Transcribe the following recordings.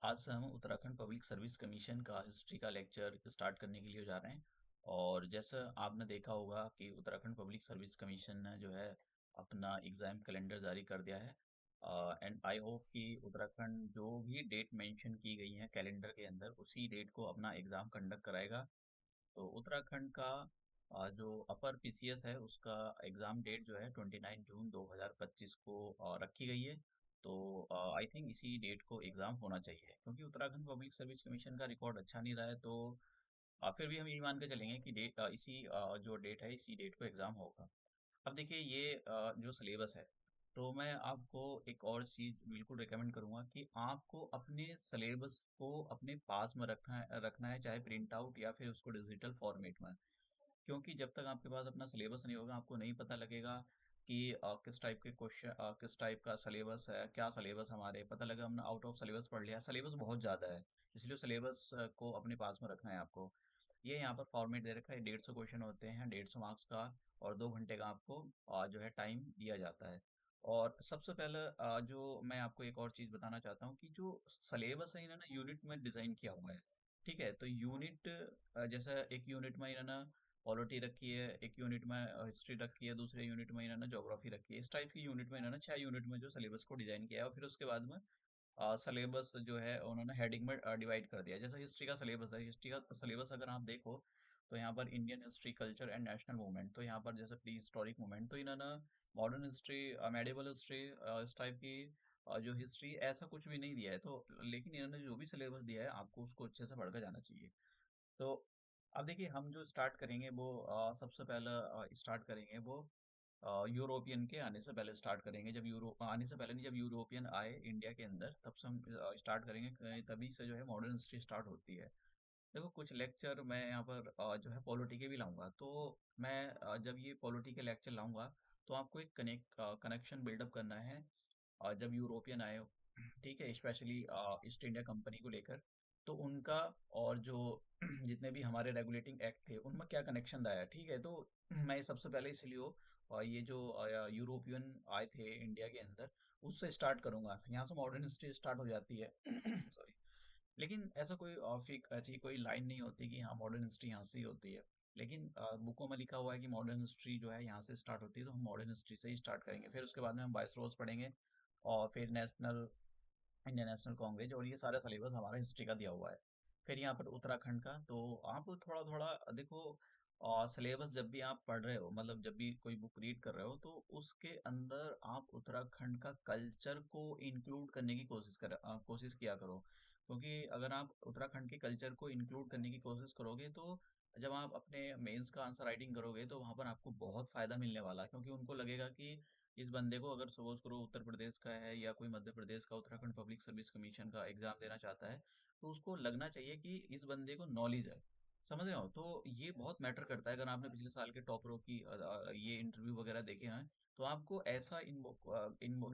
आज से हम उत्तराखंड पब्लिक सर्विस कमीशन का हिस्ट्री का लेक्चर स्टार्ट करने के लिए जा रहे हैं। और जैसा आपने देखा होगा कि उत्तराखंड पब्लिक सर्विस कमीशन ने जो है अपना एग्ज़ाम कैलेंडर जारी कर दिया है। एंड आई होप कि उत्तराखंड जो भी डेट मेंशन की गई है कैलेंडर के अंदर उसी डेट को अपना एग्ज़ाम कंडक्ट कराएगा। तो उत्तराखंड का जो अपर पीसीएस है उसका एग्ज़ाम डेट जो है 29 जून 2025 को रखी गई है। तो आई थिंक इसी डेट को एग्ज़ाम होना चाहिए, क्योंकि उत्तराखंड पब्लिक सर्विस कमीशन का रिकॉर्ड अच्छा नहीं रहा है। तो फिर भी हम यही मान के चलेंगे कि जो डेट है इसी डेट को एग्ज़ाम होगा। अब देखिए ये जो सिलेबस है, तो मैं आपको एक और चीज़ बिल्कुल रिकमेंड करूँगा कि आपको अपने सिलेबस को अपने पास में रखना है, चाहे प्रिंट आउट या फिर उसको डिजिटल फॉर्मेट में। क्योंकि जब तक आपके पास अपना सिलेबस नहीं होगा आपको नहीं पता लगेगा कि किस टाइप के क्वेश्चन, किस टाइप का सिलेबस है, क्या सिलेबस हमारे, पता लगा हमने आउट ऑफ सिलेबस पढ़ लिया, सिलेबस बहुत ज़्यादा है। इसलिए सिलेबस को अपने पास में रखना है आपको। ये यहाँ पर फॉर्मेट दे रखा है, 150 क्वेश्चन होते हैं, 150 मार्क्स का, और 2 घंटे का आपको जो है टाइम दिया जाता है। और सबसे पहले जो मैं आपको एक और चीज़ बताना चाहता हूँ कि जो सिलेबस है इन्होंने यूनिट में डिज़ाइन किया हुआ है। ठीक है, तो यूनिट जैसा एक यूनिट में इन्होंने पॉलिटी रखी है, एक यूनिट में हिस्ट्री रखी है, दूसरे यूनिट में इन्होंने ज्योग्राफी रखी है। इस टाइप की यूनिट में इन्होंने 6 यूनिट में जो सिलेबस को डिजाइन किया है, और फिर उसके बाद में सिलेबस जो है उन्होंने हेडिंग में डिवाइड कर दिया। जैसे हिस्ट्री का सिलेबस है, हिस्ट्री का सिलेबस अगर आप देखो तो यहाँ पर Indian history, culture and national movement, तो यहाँ पर जैसे प्री हिस्टोरिक मूवमेंट, तो इन्होंने मॉडर्न हिस्ट्री, मेडिवल हिस्ट्री, इस टाइप की जो हिस्ट्री, ऐसा कुछ भी नहीं दिया है। तो लेकिन इन्होंने जो भी सिलेबस दिया है आपको उसको अच्छे से पढ़ कर जाना चाहिए। तो अब देखिए हम जो स्टार्ट करेंगे वो सबसे पहले स्टार्ट करेंगे वो यूरोपियन के आने से पहले स्टार्ट करेंगे। जब यूरो आने से पहले नहीं, जब यूरोपियन आए इंडिया के अंदर तब से हम स्टार्ट करेंगे। तभी से जो है मॉडर्न हिस्ट्री स्टार्ट होती है। देखो कुछ लेक्चर मैं यहाँ पर जो है पॉलिटी के भी लाऊंगा। तो मैं जब ये पॉलिटी के लेक्चर लाऊंगा तो आपको एक कनेक्शन बिल्डअप करना है। जब यूरोपियन आए, ठीक है, स्पेशली ईस्ट इंडिया कंपनी को लेकर, तो उनका और जो जितने भी हमारे रेगुलेटिंग एक्ट थे उनमें क्या कनेक्शन आया, ठीक है। तो मैं ये सबसे पहले इसलिए ये जो यूरोपियन आए थे इंडिया के अंदर उससे स्टार्ट करूंगा। यहाँ से मॉडर्न हिस्ट्री स्टार्ट हो जाती है सॉरी। लेकिन ऐसा कोई ऐसी कोई लाइन नहीं होती कि हाँ मॉडर्न हिस्ट्री यहाँ से ही होती है। लेकिन बुकों में लिखा हुआ है कि मॉडर्न हिस्ट्री जो है यहाँ से स्टार्ट होती है, तो हम मॉडर्न हिस्ट्री से ही स्टार्ट करेंगे। फिर उसके बाद में हम वाइसरॉस पढ़ेंगे, और फिर नेशनल, इंडियन नेशनल कांग्रेस, और ये सारा सिलेबस हमारा हिस्ट्री का दिया हुआ है। फिर यहाँ पर उत्तराखंड का, तो आप थोड़ा थोड़ा देखो सिलेबस जब भी आप पढ़ रहे हो, मतलब जब भी कोई बुक रीड कर रहे हो, तो उसके अंदर आप उत्तराखंड का कल्चर को इंक्लूड करने की कोशिश किया करो। क्योंकि अगर आप उत्तराखंड के कल्चर को इंक्लूड करने की कोशिश करोगे तो जब आप अपने मेंस का आंसर राइटिंग करोगे तो वहाँ पर आपको बहुत फ़ायदा मिलने वाला है। क्योंकि उनको लगेगा कि इस बंदे को, अगर सपोज करो उत्तर प्रदेश का है या कोई मध्य प्रदेश का उत्तराखंड पब्लिक सर्विस कमीशन का एग्जाम देना चाहता है, तो उसको लगना चाहिए कि इस बंदे को नॉलेज है। समझ रहे हो? तो ये बहुत मैटर करता है। अगर आपने पिछले साल के टॉपरों की ये इंटरव्यू वगैरह देखे हैं, तो आपको ऐसा इन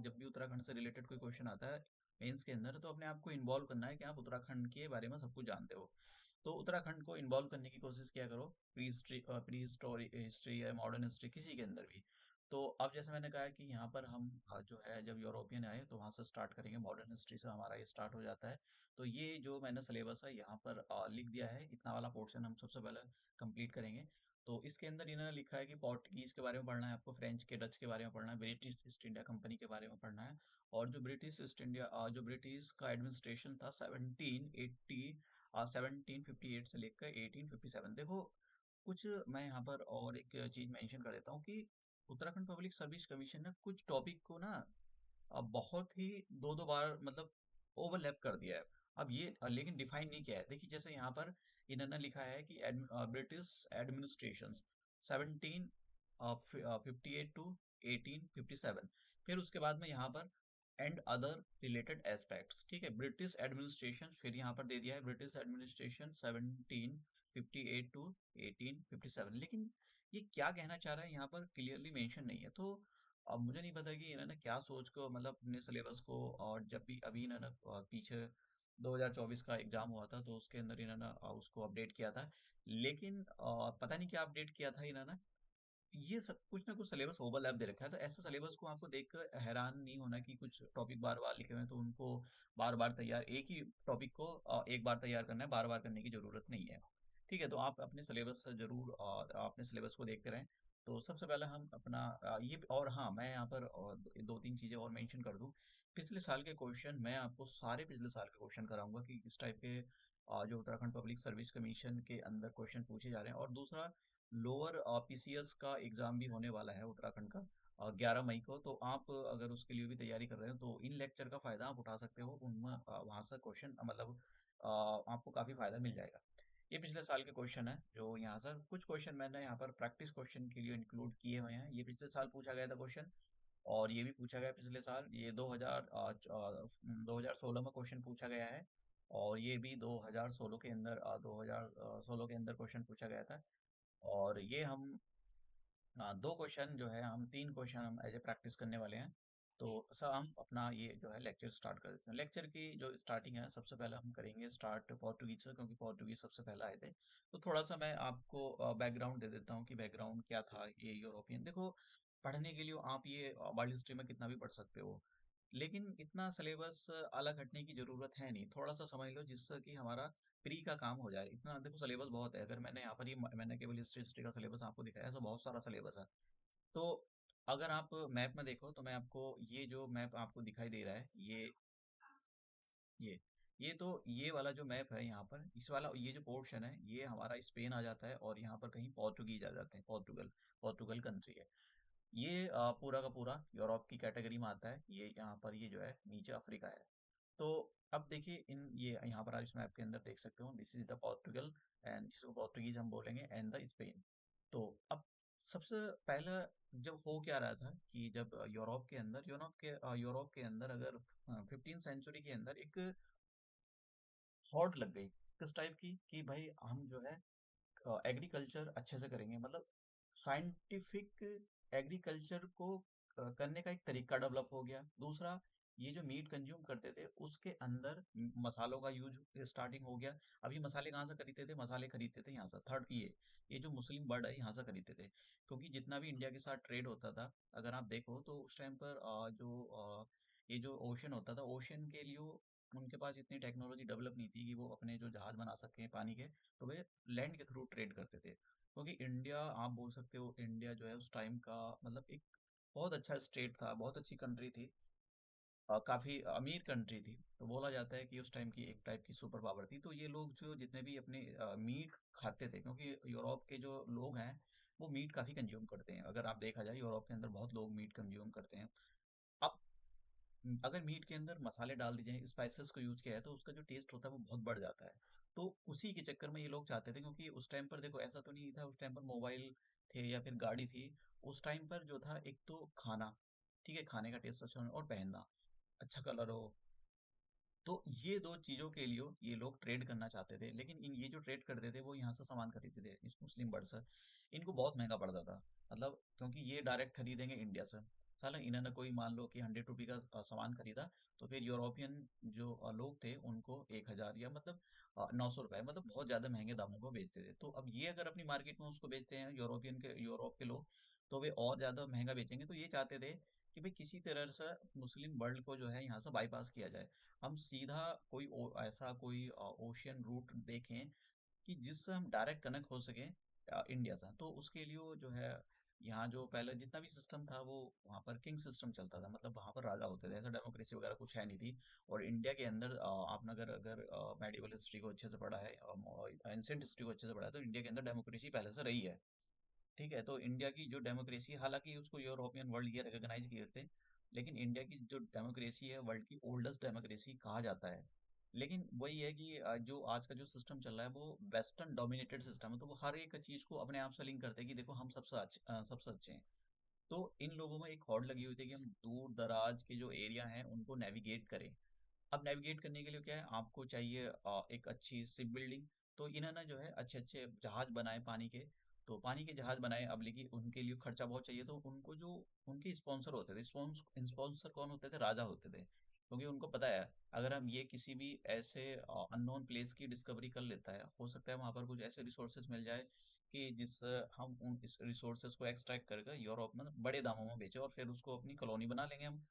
जब भी उत्तराखंड से रिलेटेड कोई क्वेश्चन आता है मेंस के अंदर, तो अपने आप को इन्वॉल्व करना है कि आप उत्तराखंड के बारे में सब कुछ जानते हो। तो उत्तराखंड को इन्वॉल्व करने की कोशिश किया करो, प्री हिस्टोरी हिस्ट्री या मॉडर्न हिस्ट्री किसी के अंदर भी। तो अब जैसे मैंने कहा कि यहाँ पर हम जो है जब यूरोपियन आए तो वहाँ से स्टार्ट करेंगे, मॉडर्न हिस्ट्री से हमारा ये स्टार्ट हो जाता है। तो ये जो मैंने सिलेबस है यहाँ पर लिख दिया है, इतना वाला पोर्शन हम सबसे पहले कंप्लीट करेंगे। तो इसके अंदर इन्होंने लिखा है कि पोर्टुगीज के बारे में पढ़ना है आपको, फ्रेंच के, डच के बारे में पढ़ना है, ब्रिटिश ईस्ट इंडिया कंपनी के बारे में पढ़ना है। और जो ब्रिटिश का एडमिनिस्ट्रेशन था 1758 से लेकर 1857। देखो कुछ मैं यहाँ पर और एक चीज मेंशन कर देता हूँ कि उत्तराखंड पब्लिक सर्विस कमीशन ने कुछ टॉपिक को ना बहुत ही दो दो बार मतलब ओवरलैप कर दिया है। अब ये लेकिन डिफाइन नहीं किया है। देखिए जैसे यहाँ पर इन्होंने लिखा है कि ब्रिटिश एडमिनिस्ट्रेशन 1758 टू 1857। फिर उसके बाद में यहाँ पर एंड अदर रिलेटेड एस्पेक्ट्स, ठीक है, ब्रिटिश एडमिनिस्ट्रेशन, फिर यहाँ पर दे दिया है ब्रिटिश एडमिनिस्ट्रेशन 1758 टू 1857। लेकिन ये क्या कहना चाह रहा है यहाँ पर क्लियरली मेंशन नहीं है। तो अब मुझे नहीं पता कि इन्होंने क्या सोच को, मतलब अपने सिलेबस को, और जब भी अभी इन्होंने पीछे 2024 का एग्जाम हुआ था तो उसके अंदर इन्होंने उसको अपडेट किया था। लेकिन पता नहीं क्या अपडेट किया था इन्होंने। ये सब कुछ ना कुछ सिलेबस ओवरलैप दे रखा है, तो ऐसे सिलेबस को आपको देखकर हैरान नहीं होना कि कुछ टॉपिक बार-बार लिखे हुए हैं, तो उनको बार-बार तैयार एक ही टॉपिक को एक बार तैयार करना है, बार-बार करने की ज़रूरत नहीं है। ठीक है, तो आप अपने सिलेबस से ज़रूर अपने सिलेबस को देखते रहें। तो सबसे पहले हम अपना ये और हाँ, मैं यहाँ पर 2-3 चीज़ें और मेंशन कर दूँ। पिछले साल के क्वेश्चन मैं आपको सारे पिछले साल के क्वेश्चन कराऊँगा कि किस टाइप के जो उत्तराखंड पब्लिक सर्विस कमीशन के अंदर क्वेश्चन पूछे जा रहे हैं। और दूसरा, लोअर पीसीएस का एग्ज़ाम भी होने वाला है उत्तराखंड का 11 मई को। तो आप अगर उसके लिए भी तैयारी कर रहे हो तो इन लेक्चर का फ़ायदा आप उठा सकते हो। उनमें वहाँ से क्वेश्चन मतलब आपको काफ़ी फ़ायदा मिल जाएगा। ये पिछले साल के क्वेश्चन है जो यहाँ से कुछ क्वेश्चन मैंने यहाँ पर प्रैक्टिस क्वेश्चन के लिए इंक्लूड किए हुए हैं। ये पिछले साल पूछा गया था क्वेश्चन, और ये भी पूछा गया पिछले साल। ये 2016 में क्वेश्चन पूछा गया है, और ये भी 2016 के अंदर 2016 के अंदर क्वेश्चन पूछा गया था। और ये हम 2 क्वेश्चन जो है हम 3 क्वेश्चन हम एज़ ए प्रैक्टिस करने वाले हैं। तो सर हम अपना ये जो है लेक्चर स्टार्ट कर देते हैं। लेक्चर की जो स्टार्टिंग है, सबसे पहले हम करेंगे स्टार्ट पोर्तुगीज़ से, क्योंकि पोर्तुगीज़ सबसे पहले आए थे। तो थोड़ा-सा मैं आपको बैकग्राउंड दे देता हूँ कि बैकग्राउंड क्या था ये यूरोपियन। देखो, पढ़ने के लिए आप ये वर्ल्ड हिस्ट्री में कितना भी पढ़ सकते हो, लेकिन इतना सिलेबस अलग हटने की ज़रूरत है नहीं। थोड़ा-सा समझ लो जिससे कि हमारा प्री का काम हो जाए। इतना देखो सिलेबस बहुत है। अगर मैंने यहाँ पर मैंने केवल हिस्ट्री हिस्ट्री का सिलेबस आपको दिखाया, तो बहुत सारा सिलेबस है। तो अगर आप मैप में देखो, तो मैं आपको ये जो मैप आपको दिखाई दे रहा है, ये ये तो ये वाला जो मैप है यहाँ पर, इस वाला ये जो पोर्शन है, ये हमारा स्पेन आ जाता है, और यहाँ पर कहीं पोर्टुगीज आ जाते हैं। पोर्टुगल पोर्टुगल कंट्री है। ये पूरा का पूरा यूरोप की कैटेगरी में आता है। ये यहाँ पर ये जो है नीचे अफ्रीका है। तो अब देखिए, इन ये यहाँ पर आप इस मैप के अंदर देख सकते हो, this is the Portugal, and जिसको पोर्टुगीज हम बोलेंगे, एंड द स्पेन। तो अब सबसे पहला जब हो क्या रहा था कि जब यूरोप के अंदर अगर 15th सेंचुरी के अंदर एक हॉट लग गई, किस टाइप की कि भाई हम जो है एग्रीकल्चर अच्छे से करेंगे, मतलब साइंटिफिक एग्रीकल्चर को करने का एक तरीका डेवलप हो गया। दूसरा, ये जो मीट कंज्यूम करते थे उसके अंदर मसालों का यूज स्टार्टिंग हो गया। अब ये मसाले कहाँ से खरीदते थे? मसाले खरीदते थे यहाँ से। थर्ड, ये जो मुस्लिम वर्ल्ड है यहाँ से खरीदते थे, क्योंकि जितना भी इंडिया के साथ ट्रेड होता था, अगर आप देखो तो उस टाइम पर ये जो ओशन होता था, ओशन के लिए उनके पास इतनी टेक्नोलॉजी डेवलप नहीं थी कि वो अपने जो जहाज बना सकें पानी के। तो वे लैंड के थ्रू ट्रेड करते थे, क्योंकि इंडिया, आप बोल सकते हो इंडिया जो है उस टाइम का मतलब एक बहुत अच्छा स्टेट था, बहुत अच्छी कंट्री थी, काफ़ी अमीर कंट्री थी। तो बोला जाता है कि उस टाइम की एक टाइप की सुपर पावर थी। तो ये लोग जो जितने भी अपने मीट खाते थे, क्योंकि यूरोप के जो लोग हैं वो मीट काफ़ी कंज्यूम करते हैं। अगर आप देखा जाए, यूरोप के अंदर बहुत लोग मीट कंज्यूम करते हैं। अब अगर मीट के अंदर मसाले डाल दिए जाएँ, स्पाइसेस को यूज़ किया है, तो उसका जो टेस्ट होता है वो बहुत बढ़ जाता है। तो उसी के चक्कर में ये लोग चाहते थे, क्योंकि उस टाइम पर देखो ऐसा तो नहीं था, उस टाइम पर मोबाइल थे या फिर गाड़ी थी। उस टाइम पर जो था, एक तो खाना, ठीक है, खाने का टेस्ट अच्छा होना, और पहनना, अच्छा कलर हो। तो ये 2 चीज़ों के लिए ये लोग ट्रेड करना चाहते थे, लेकिन ये जो ट्रेड करते थे वो यहाँ से सामान खरीदते थे इस मुस्लिम वर्ल्ड से। इनको बहुत महंगा पड़ता था, मतलब क्योंकि ये डायरेक्ट खरीदेंगे इंडिया से। साला इन्होंने कोई मान लो कि 100 रुपये का सामान खरीदा, तो फिर यूरोपियन जो लोग थे उनको 1000 या मतलब 900 रुपये, मतलब बहुत ज़्यादा महंगे दामों को बेचते थे। तो अब ये अगर अपनी मार्केट में उसको बेचते हैं यूरोप के लोग, तो वे और ज़्यादा महंगा बेचेंगे। तो ये चाहते थे कि भाई किसी तरह से मुस्लिम वर्ल्ड को जो है यहाँ से बाईपास किया जाए। हम सीधा कोई ऐसा कोई ओशियन रूट देखें कि जिससे हम डायरेक्ट कनेक्ट हो सकें इंडिया से। तो उसके लिए वो जो है, यहाँ जो पहले जितना भी सिस्टम था वो वहाँ पर किंग सिस्टम चलता था, मतलब वहाँ पर राजा होते थे, ऐसा डेमोक्रेसी वगैरह कुछ है नहीं थी। और इंडिया के अंदर आपने अगर अगर मेडिवल हिस्ट्री को अच्छे से पढ़ा है, एंशिएंट हिस्ट्री को अच्छे से पढ़ा है, तो इंडिया के अंदर डेमोक्रेसी पहले से रही है। ठीक है, तो इंडिया की जो डेमोक्रेसी, हालांकि उसको यूरोपियन वर्ल्ड ये रिकॉग्नाइज किए थे, लेकिन इंडिया की जो डेमोक्रेसी है वर्ल्ड की ओल्डेस्ट डेमोक्रेसी कहा जाता है। लेकिन वही है कि जो आज का जो सिस्टम चल रहा है वो वेस्टर्न डोमिनेटेड सिस्टम है, तो वो हर एक चीज़ को अपने आप से लिंक करते हैं कि देखो हम सबसे अच्छे हैं। तो इन लोगों में एक हौड़ लगी हुई थी कि हम दूर दराज के जो एरिया हैं उनको नेविगेट करें। अब नेविगेट करने के लिए क्या है, आपको चाहिए एक अच्छी शिप बिल्डिंग। तो इन्होंने जो है अच्छे अच्छे जहाज बनाए पानी के। तो पानी के जहाज बनाए, अब लेकिन उनके लिए खर्चा बहुत चाहिए, तो उनको जो उनके स्पॉन्सर होते थे, स्पॉन्सर कौन होते थे? राजा होते थे, क्योंकि उनको पता है अगर हम ये किसी भी ऐसे अननोन प्लेस की डिस्कवरी कर लेता है, हो सकता है वहाँ पर कुछ ऐसे रिसोर्सेज मिल जाए कि जिससे हम उन इस रिसोर्सेज को एक्सट्रैक्ट करके यूरोप में बड़े दामों में बेचें और फिर उसको अपनी कॉलोनी बना लेंगे हम।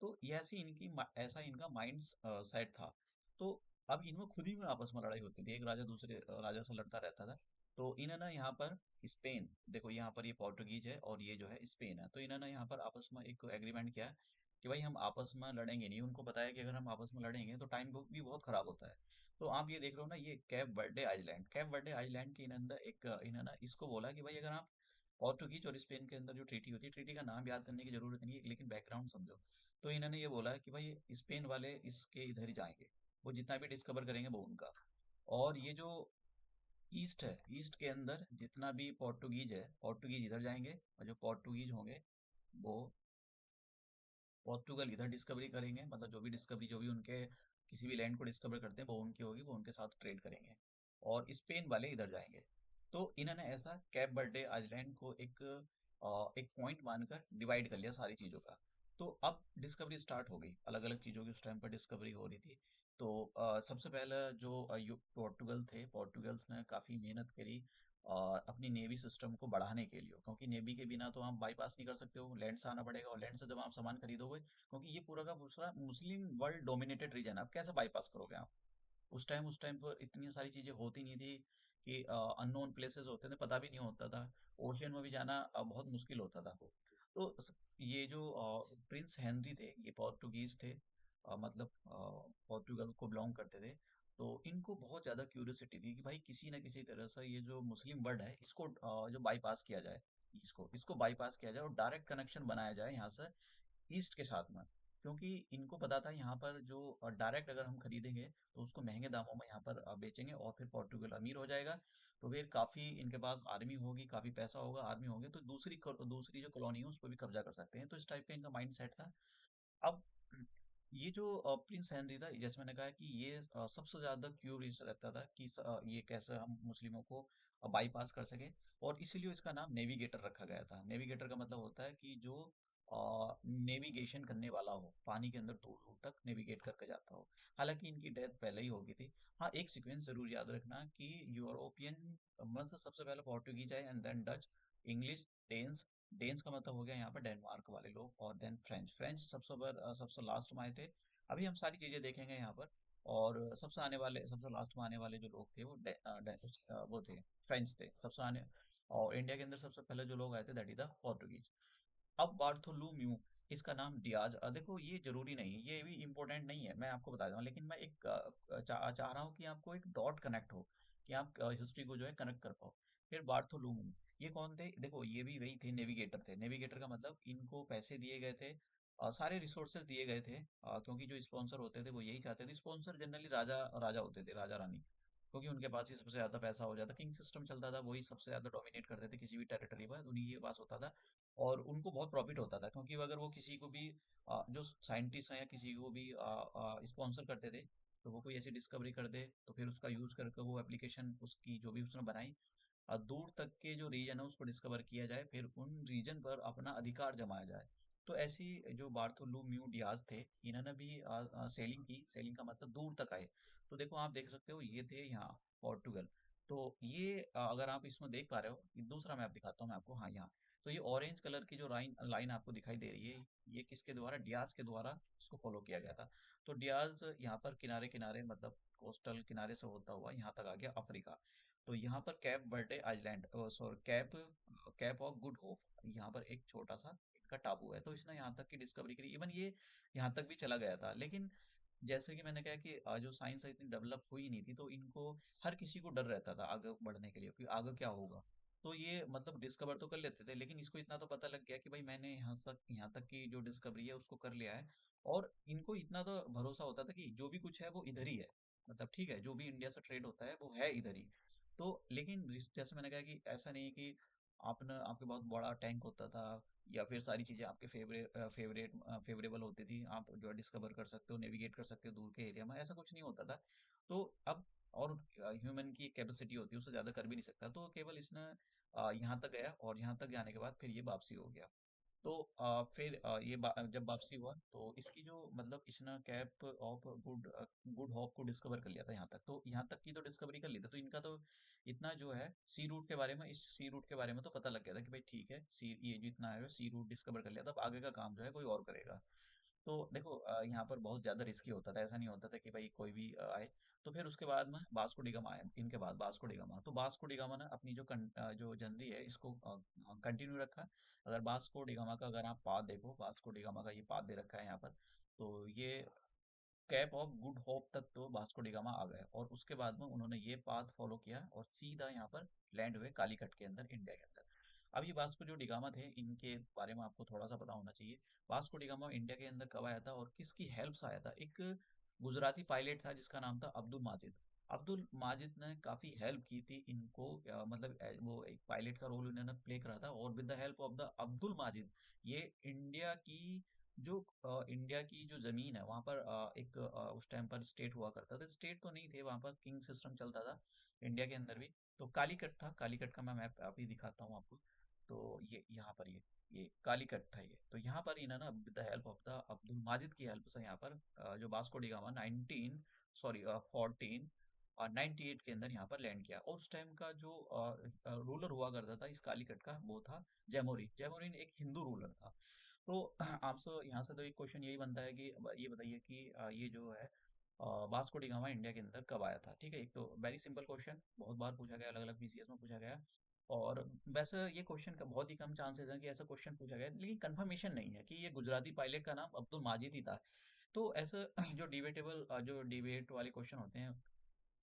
तो ये ऐसा इनका माइंड सेट था। तो अब इनमें खुद ही में आपस में लड़ाई होती थी, एक राजा दूसरे राजा से लड़ता रहता था। तो इन्होंने यहाँ पर स्पेन, देखो यहाँ पर ये पोर्टुगीज है और ये जो है स्पेन है, तो इन्होंने यहाँ पर आपस में एक एग्रीमेंट किया कि भाई हम आपस में लड़ेंगे नहीं। उनको बताया कि अगर हम आपस में लड़ेंगे तो टाइम भी बहुत खराब होता है। तो आप ये देख रहे हो ना, ये कैप वर्डे आइलैंड के इन्होंने इसको बोला कि भाई अगर आप पोर्टुगीज और स्पेन के अंदर जो ट्रीटी होती है, ट्रीटी का नाम याद करने की जरूरत नहीं है लेकिन बैकग्राउंड समझो। तो इन्होंने ये बोला कि भाई स्पेन वाले इसके इधर ही जाएंगे, वो जितना भी डिस्कवर करेंगे वो उनका। और ये जो ईस्ट है, ईस्ट के अंदर जितना भी पोर्टुगीज है, पोर्टुगीज इधर जाएंगे, और जो पोर्टुगीज होंगे वो पोर्टुगल इधर डिस्कवरी करेंगे, मतलब जो भी डिस्कवरी, जो भी उनके किसी भी लैंड को डिस्कवर करते हैं वो उनकी होगी, वो उनके साथ ट्रेड करेंगे। और स्पेन वाले इधर जाएंगे। तो इन्होंने ऐसा कैप बर्डे आइलैंड को एक पॉइंट मानकर डिवाइड कर लिया सारी चीज़ों का। तो अब डिस्कवरी स्टार्ट हो गई, अलग अलग चीज़ों की उस टाइम पर डिस्कवरी हो रही थी। तो सबसे पहले जो पोर्टुगल थे, पोर्टुगल्स ने काफ़ी मेहनत करी और अपनी नेवी सिस्टम को बढ़ाने के लिए, क्योंकि नेवी के बिना तो आप बाईपास नहीं कर सकते हो, लैंड से आना पड़ेगा, और लैंड से जब आप सामान खरीदोगे, क्योंकि ये पूरा का पूरा मुस्लिम वर्ल्ड डोमिनेटेड रीजन है, आप कैसे बाईपास करोगे आप। उस टाइम पर इतनी सारी चीजें होती नहीं थी कि अननोन प्लेसेस होते थे, पता भी नहीं होता था। ओशियन में भी जाना बहुत मुश्किल होता था। तो ये जो प्रिंस हेनरी थे, ये पोर्टुगीज थे, मतलब पोर्टुगल को बिलोंग करते थे। तो इनको बहुत ज़्यादा क्यूरियोसिटी थी कि भाई किसी ना किसी तरह से ये जो मुस्लिम वर्ल्ड है इसको जो बाईपास किया जाए, इसको इसको बाईपास किया जाए और डायरेक्ट कनेक्शन बनाया जाए यहाँ से ईस्ट के साथ में। क्योंकि इनको पता था यहाँ पर जो डायरेक्ट अगर हम खरीदेंगे तो उसको महंगे दामों में यहाँ पर बेचेंगे और फिर पोर्टुगल अमीर हो जाएगा। तो फिर काफ़ी इनके पास आर्मी होगी, काफ़ी पैसा होगा, आर्मी होगी, तो दूसरी जो कॉलोनी है उस पर भी कब्जा कर सकते हैं। तो इस टाइप का इनका माइंड सेट था। अब ये जो प्रिंस हेनरी था, जैसे मैंने कहा कि ये सबसे ज़्यादा क्यूरियस रहता था कि ये कैसे हम मुस्लिमों को बाईपास कर सके। और इसीलिए इसका नाम नेविगेटर रखा गया था। नेविगेटर का मतलब होता है कि जो नेविगेशन करने वाला हो, पानी के अंदर दूर दूर तक नेविगेट करके जाता हो। हालांकि इनकी डेथ पहले ही हो गई थी। हाँ, एक सीक्वेंस जरूर याद रखना कि यूरोपियन में से सबसे पहले पोर्टुगीज आए and then Dutch, English, Danes. Danes का मतलब हो गया यहाँ पर डेनमार्क वाले लोग, और देन फ्रेंच। फ्रेंच सबसे लास्ट में आए थे। अभी हम सारी चीज़ें देखेंगे यहाँ पर। और सबसे लास्ट में आने वाले जो लोग थे वो वो थे, फ्रेंच थे सबसे आने। और इंडिया के अंदर सबसे पहले जो लोग आए थे दैट इज द पोर्टुगीज। अब बार्थोलुम्यू, इसका नाम डियाज, देखो ये जरूरी नहीं है, ये भी इम्पोर्टेंट नहीं है, मैं आपको बता दूँ, लेकिन मैं चाह रहा हूँ कि आपको एक डॉट कनेक्ट हो, कि आप हिस्ट्री को जो है कनेक्ट कर पाओ। फिर बार्थोलुम्यू, ये कौन थे? देखो ये भी वही थे, नेविगेटर थे। नेविगेटर का मतलब इनको पैसे दिए गए थे, सारे रिसोर्सेज दिए गए थे, क्योंकि जो स्पॉन्सर होते थे वो यही चाहते थे। स्पॉन्सर जनरली राजा राजा होते थे, राजा रानी, क्योंकि उनके पास ही सबसे ज़्यादा पैसा हो जाता, किंग सिस्टम चलता था, वही सबसे ज़्यादा डोमिनेट करते थे किसी भी टेरिटरी पर, उन्हीं के पास होता था। और उनको बहुत प्रॉफिट होता था, क्योंकि अगर वो किसी को भी जो साइंटिस्ट हैं या किसी को भी स्पॉन्सर करते थे, तो वो कोई ऐसी डिस्कवरी कर दे तो फिर उसका यूज़ करके वो एप्लीकेशन उसकी जो भी उसने बनाई, दूर तक के जो रीजन है उसको डिस्कवर किया जाए, फिर उन रीजन पर अपना अधिकार जमाया जाए। तो ऐसी जो बार्थोलोम्यू डियाज थे, इन्होंने भी सेलिंग की। सेलिंग का मतलब दूर तक आए। तो देखो आप देख सकते हो, ये थे यहाँ पोर्टुगल। तो ये अगर आप इसमें देख पा रहे हो, ये दूसरा मैप दिखाता हूँ मैं आपको, हाँ यहाँ। तो ये ऑरेंज कलर की जो लाइन लाइन आपको दिखाई दे रही है, ये किसके द्वारा? डियाज के द्वारा इसको फॉलो किया गया था। तो डियाज यहाँ पर किनारे किनारे, मतलब कोस्टल किनारे से होता हुआ यहाँ तक आ गया अफ्रीका। तो यहाँ पर Cape Verde island, sorry Cape Cape of Good Hope, यहाँ पर एक छोटा सा इनका टापू है। तो इसने यहाँ तक की डिस्कवरी करी, इवन ये यहाँ तक भी चला गया था। लेकिन जैसे कि मैंने कहा कि जो साइंस इतनी डेवलप हुई नहीं थी, तो इनको हर किसी को डर रहता था आगे बढ़ने के लिए कि आगे क्या होगा। तो ये मतलब डिस्कवर तो कर लेते थे, लेकिन इसको इतना तो पता लग गया कि भाई मैंने यहाँ तक की जो डिस्कवरी है उसको कर लिया है। और इनको इतना तो भरोसा होता था कि जो भी कुछ है वो इधर ही है, मतलब ठीक है, जो भी इंडिया से ट्रेड होता है वो है इधर ही। तो लेकिन जैसे मैंने कहा कि ऐसा नहीं कि आपके बहुत बड़ा टैंक होता था, या फिर सारी चीज़ें आपके फेवरेबल होती थी, आप जो है डिस्कवर कर सकते हो, नेविगेट कर सकते हो दूर के एरिया में, ऐसा कुछ नहीं होता था। तो अब, और ह्यूमन की कैपेसिटी होती है, उससे ज़्यादा कर भी नहीं सकता, तो केवल इसने यहाँ तक गया, और यहाँ तक जाने के बाद फिर ये वापसी हो गया। तो फिर ये जब वापसी हुआ तो इसकी जो मतलब इसने कैप ऑफ गुड होप को डिस्कवर कर लिया था यहाँ तक, तो यहाँ तक की तो डिस्कवरी कर ली थी, तो इनका तो इतना जो है सी रूट के बारे में, इस सी रूट के बारे में तो पता लग गया था कि भाई ठीक है, सी ये जो इतना है सी रूट डिस्कवर कर लिया था, अब आगे का काम जो है कोई और करेगा। तो देखो यहाँ पर बहुत ज़्यादा रिस्की होता था, ऐसा नहीं होता था कि भाई कोई भी आए। तो फिर उसके बाद में वास्को डी गामा आया, इनके बाद वास्को डी गामा, तो वास्को डी गामा ने अपनी जो जनरी है इसको कंटिन्यू रखा। अगर वास्को डी गामा का अगर आप पाथ देखो, वास्को डी गामा का ये पाथ दे रखा है यहाँ पर, तो ये कैप ऑफ गुड होप तक तो वास्को डी गामा आ गए, और उसके बाद में उन्होंने ये पाथ फॉलो किया और सीधा यहाँ पर लैंड हुए कालीकट के अंदर, इंडिया के अंदर। अब ये वास्को जो डिगामा थे, इनके बारे में आपको थोड़ा सा पता होना चाहिए। वास्को डिगामा इंडिया के अंदर कब आया था और किसकी हेल्प से आया था? एक गुजराती पायलट था जिसका नाम था अब्दुल माजिद। अब्दुल माजिद ने काफ़ी हेल्प की थी इनको, मतलब वो एक पायलट का रोल उन्होंने प्ले करा था, और with the help of the Abdul Majid ये इंडिया की इंडिया की जो ज़मीन है वहाँ पर एक उस टाइम पर स्टेट हुआ करता था, स्टेट तो नहीं थे वहाँ पर, किंग सिस्टम चलता था इंडिया के अंदर भी। तो कालीकट था, कालीकट का मैं मैप अभी दिखाता हूँ आपको। तो ये यहाँ पर ये कालीकट था ये, तो यहाँ पर इन्होंने with the help of the Abdul Majid की हेल्प से यहाँ पर जो वास्को डी गामा 1498 के अंदर यहाँ पर लैंड किया, और उस टाइम का जो रूलर हुआ करता था इस कालीकट का वो था जैमोरिन। जैमोरिन एक हिंदू रूलर था। तो आपसे यहाँ से तो एक क्वेश्चन यही बनता है कि ये बताइए कि ये जो है वास्को डी गामा इंडिया के अंदर कब आया था? ठीक है, एक तो वेरी सिंपल क्वेश्चन, बहुत बार पूछा गया, अलग अलग पीसीएस में पूछा गया, और वैसे ये क्वेश्चन का बहुत ही कम चांसेस है कि ऐसा क्वेश्चन पूछा गया है, लेकिन कंफर्मेशन नहीं है कि ये गुजराती पायलट का नाम अब्दुल माजिद ही था। तो ऐसा जो डिबेट वाले क्वेश्चन होते हैं,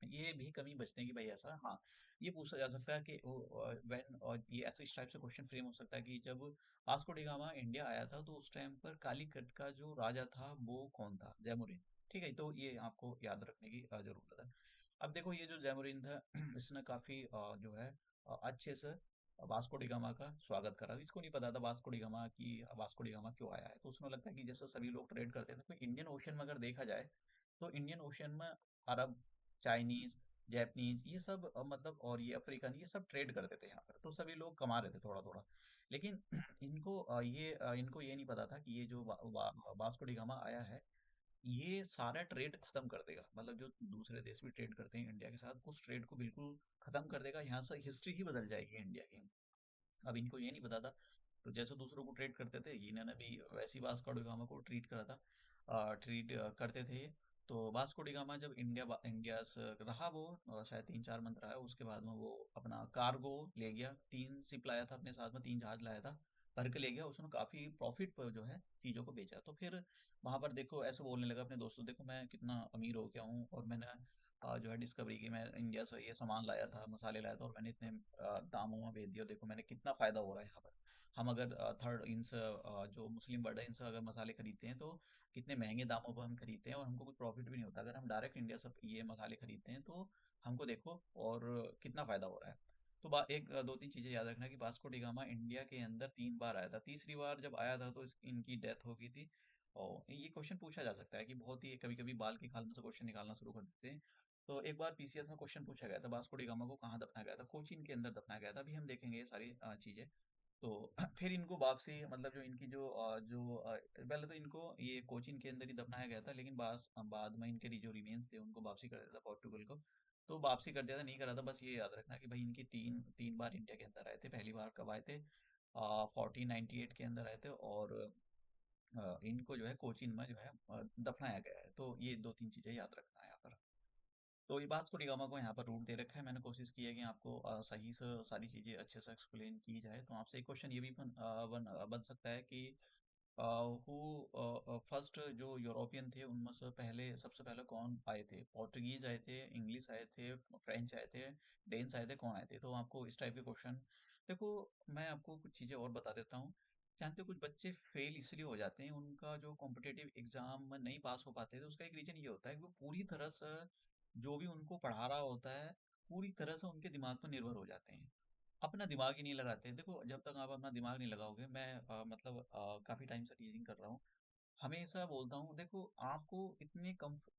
ये भी कमी बचते हैं कि भाई ऐसा, हाँ, ये पूछा जा सकता है कि व्हेन, और ये ऐसे इस टाइप से क्वेश्चन फ्रेम हो सकता है कि जब वास्को डी गामा इंडिया आया था तो उस टाइम पर कालीकट का जो राजा था वो कौन था? जैमुरीन। ठीक है, तो ये आपको याद रखने की जरूरत है। अब देखो ये जो जैमुरीन था इसने काफी जो है अच्छे से वास्को डी गामा का स्वागत करा। इसको नहीं पता था वास्को डी गामा क्यों आया है, तो उसमें लगता है कि जैसे सभी लोग ट्रेड करते थे, तो इंडियन ओशन में अगर देखा जाए तो इंडियन ओशन में अरब, चाइनीज, जैपनीज, ये सब मतलब, और ये अफ्रीकन, ये सब ट्रेड करते थे यहाँ पर, तो सभी लोग कमा रहे थे थोड़ा थोड़ा। लेकिन इनको ये नहीं पता था कि ये जो वास्को डी गामा आया है ये सारा ट्रेड खत्म कर देगा, मतलब जो दूसरे देश भी ट्रेड करते हैं इंडिया के साथ उस ट्रेड को बिल्कुल खत्म कर देगा, यहाँ से हिस्ट्री ही बदल जाएगी इंडिया की। अब इनको ये नहीं पता था, तो जैसे दूसरों को ट्रीट करते थे इन्होंने भी वैसी वास्को डी गामा को ट्रीट करा था, ट्रीट करते थे ये। तो वास्को डी गामा जब इंडिया से रहा वो शायद 3-4 मंथ रहा है, उसके बाद में वो अपना कार्गो ले गया, 3 शिप लाया था अपने साथ में, 3 जहाज लाया था, भर के ले गया, उसने काफ़ी प्रॉफिट पर जो है चीज़ों को बेचा। तो फिर वहाँ पर देखो ऐसे बोलने लगा अपने दोस्तों, देखो मैं कितना अमीर हो गया हूँ, और मैंने जो है डिस्कवरी की, मैं इंडिया से ये सामान लाया था, मसाले लाया था, और मैंने इतने दामों में बेच दिया, देखो मैंने कितना फ़ायदा हो रहा है यहाँ पर। हम अगर थर्ड इनसे जो मुस्लिम वर्ल्ड है इनसे अगर मसाले खरीदते हैं तो कितने महंगे दामों पर हम खरीदते हैं, और हमको कुछ प्रॉफिट भी नहीं होता। अगर हम डायरेक्ट इंडिया से ये मसाले खरीदते हैं तो हमको देखो और कितना फ़ायदा हो रहा है। तो दो तीन चीज़ें याद रखना कि वास्को डी गामा इंडिया के अंदर 3 बार आया था, तीसरी बार जब आया था तो इनकी डेथ हो गई थी। और ये क्वेश्चन पूछा जा सकता है कि बहुत ही कभी कभी बाल की खाल में से क्वेश्चन निकालना शुरू कर देते हैं। तो एक बार पीसीएस में क्वेश्चन पूछा गया था वास्को डी गामा को कहाँ दफनाया गया था, कोचीन के अंदर दफनाया गया था। अभी हम देखेंगे ये सारी चीज़ें। तो फिर इनको वापसी, मतलब जो इनकी पहले तो इनको ये कोचीन के अंदर ही दफनाया गया था, लेकिन बाद में इनके जो रिमेन्स थे उनको वापसी कर दिया था पोर्टुगल को। तो वापसी कर दिया था, नहीं करा था, बस ये याद रखना कि भाई इनकी तीन तीन बार इंडिया के अंदर आए थे। पहली बार कब आए थे? 1498 के अंदर आए थे, और इनको जो है कोचीन में जो है दफनाया गया है। तो ये दो तीन चीज़ें याद रखना है यहाँ पर। तो ये बात को निगामा को यहाँ पर रूट दे रखा है, मैंने कोशिश की है कि आपको सही से सारी चीज़ें अच्छे से एक्सप्लेन की जाए। तो आपसे एक क्वेश्चन ये भी बन सकता है कि फर्स्ट जो यूरोपियन थे उनमें से पहले, सबसे पहले कौन आए थे? पोर्टुगीज आए थे, इंग्लिश आए थे, फ्रेंच आए थे, डेन्स आए थे, कौन आए थे? तो आपको इस टाइप के क्वेश्चन, देखो मैं आपको कुछ चीज़ें और बता देता हूँ। जानते हो कुछ बच्चे फेल इसलिए हो जाते हैं, उनका जो कॉम्पिटिटिव एग्जाम में नहीं पास हो पाते, तो उसका एक रीजन ये होता है कि वो पूरी तरह से जो भी उनको पढ़ा रहा होता है पूरी तरह से उनके दिमाग पर निर्भर हो जाते हैं, अपना दिमाग ही नहीं लगाते। देखो जब तक आप अपना दिमाग नहीं लगाओगे, मैं मतलब काफ़ी टाइम से टीचिंग कर रहा हूँ, हमेशा बोलता हूँ, देखो आपको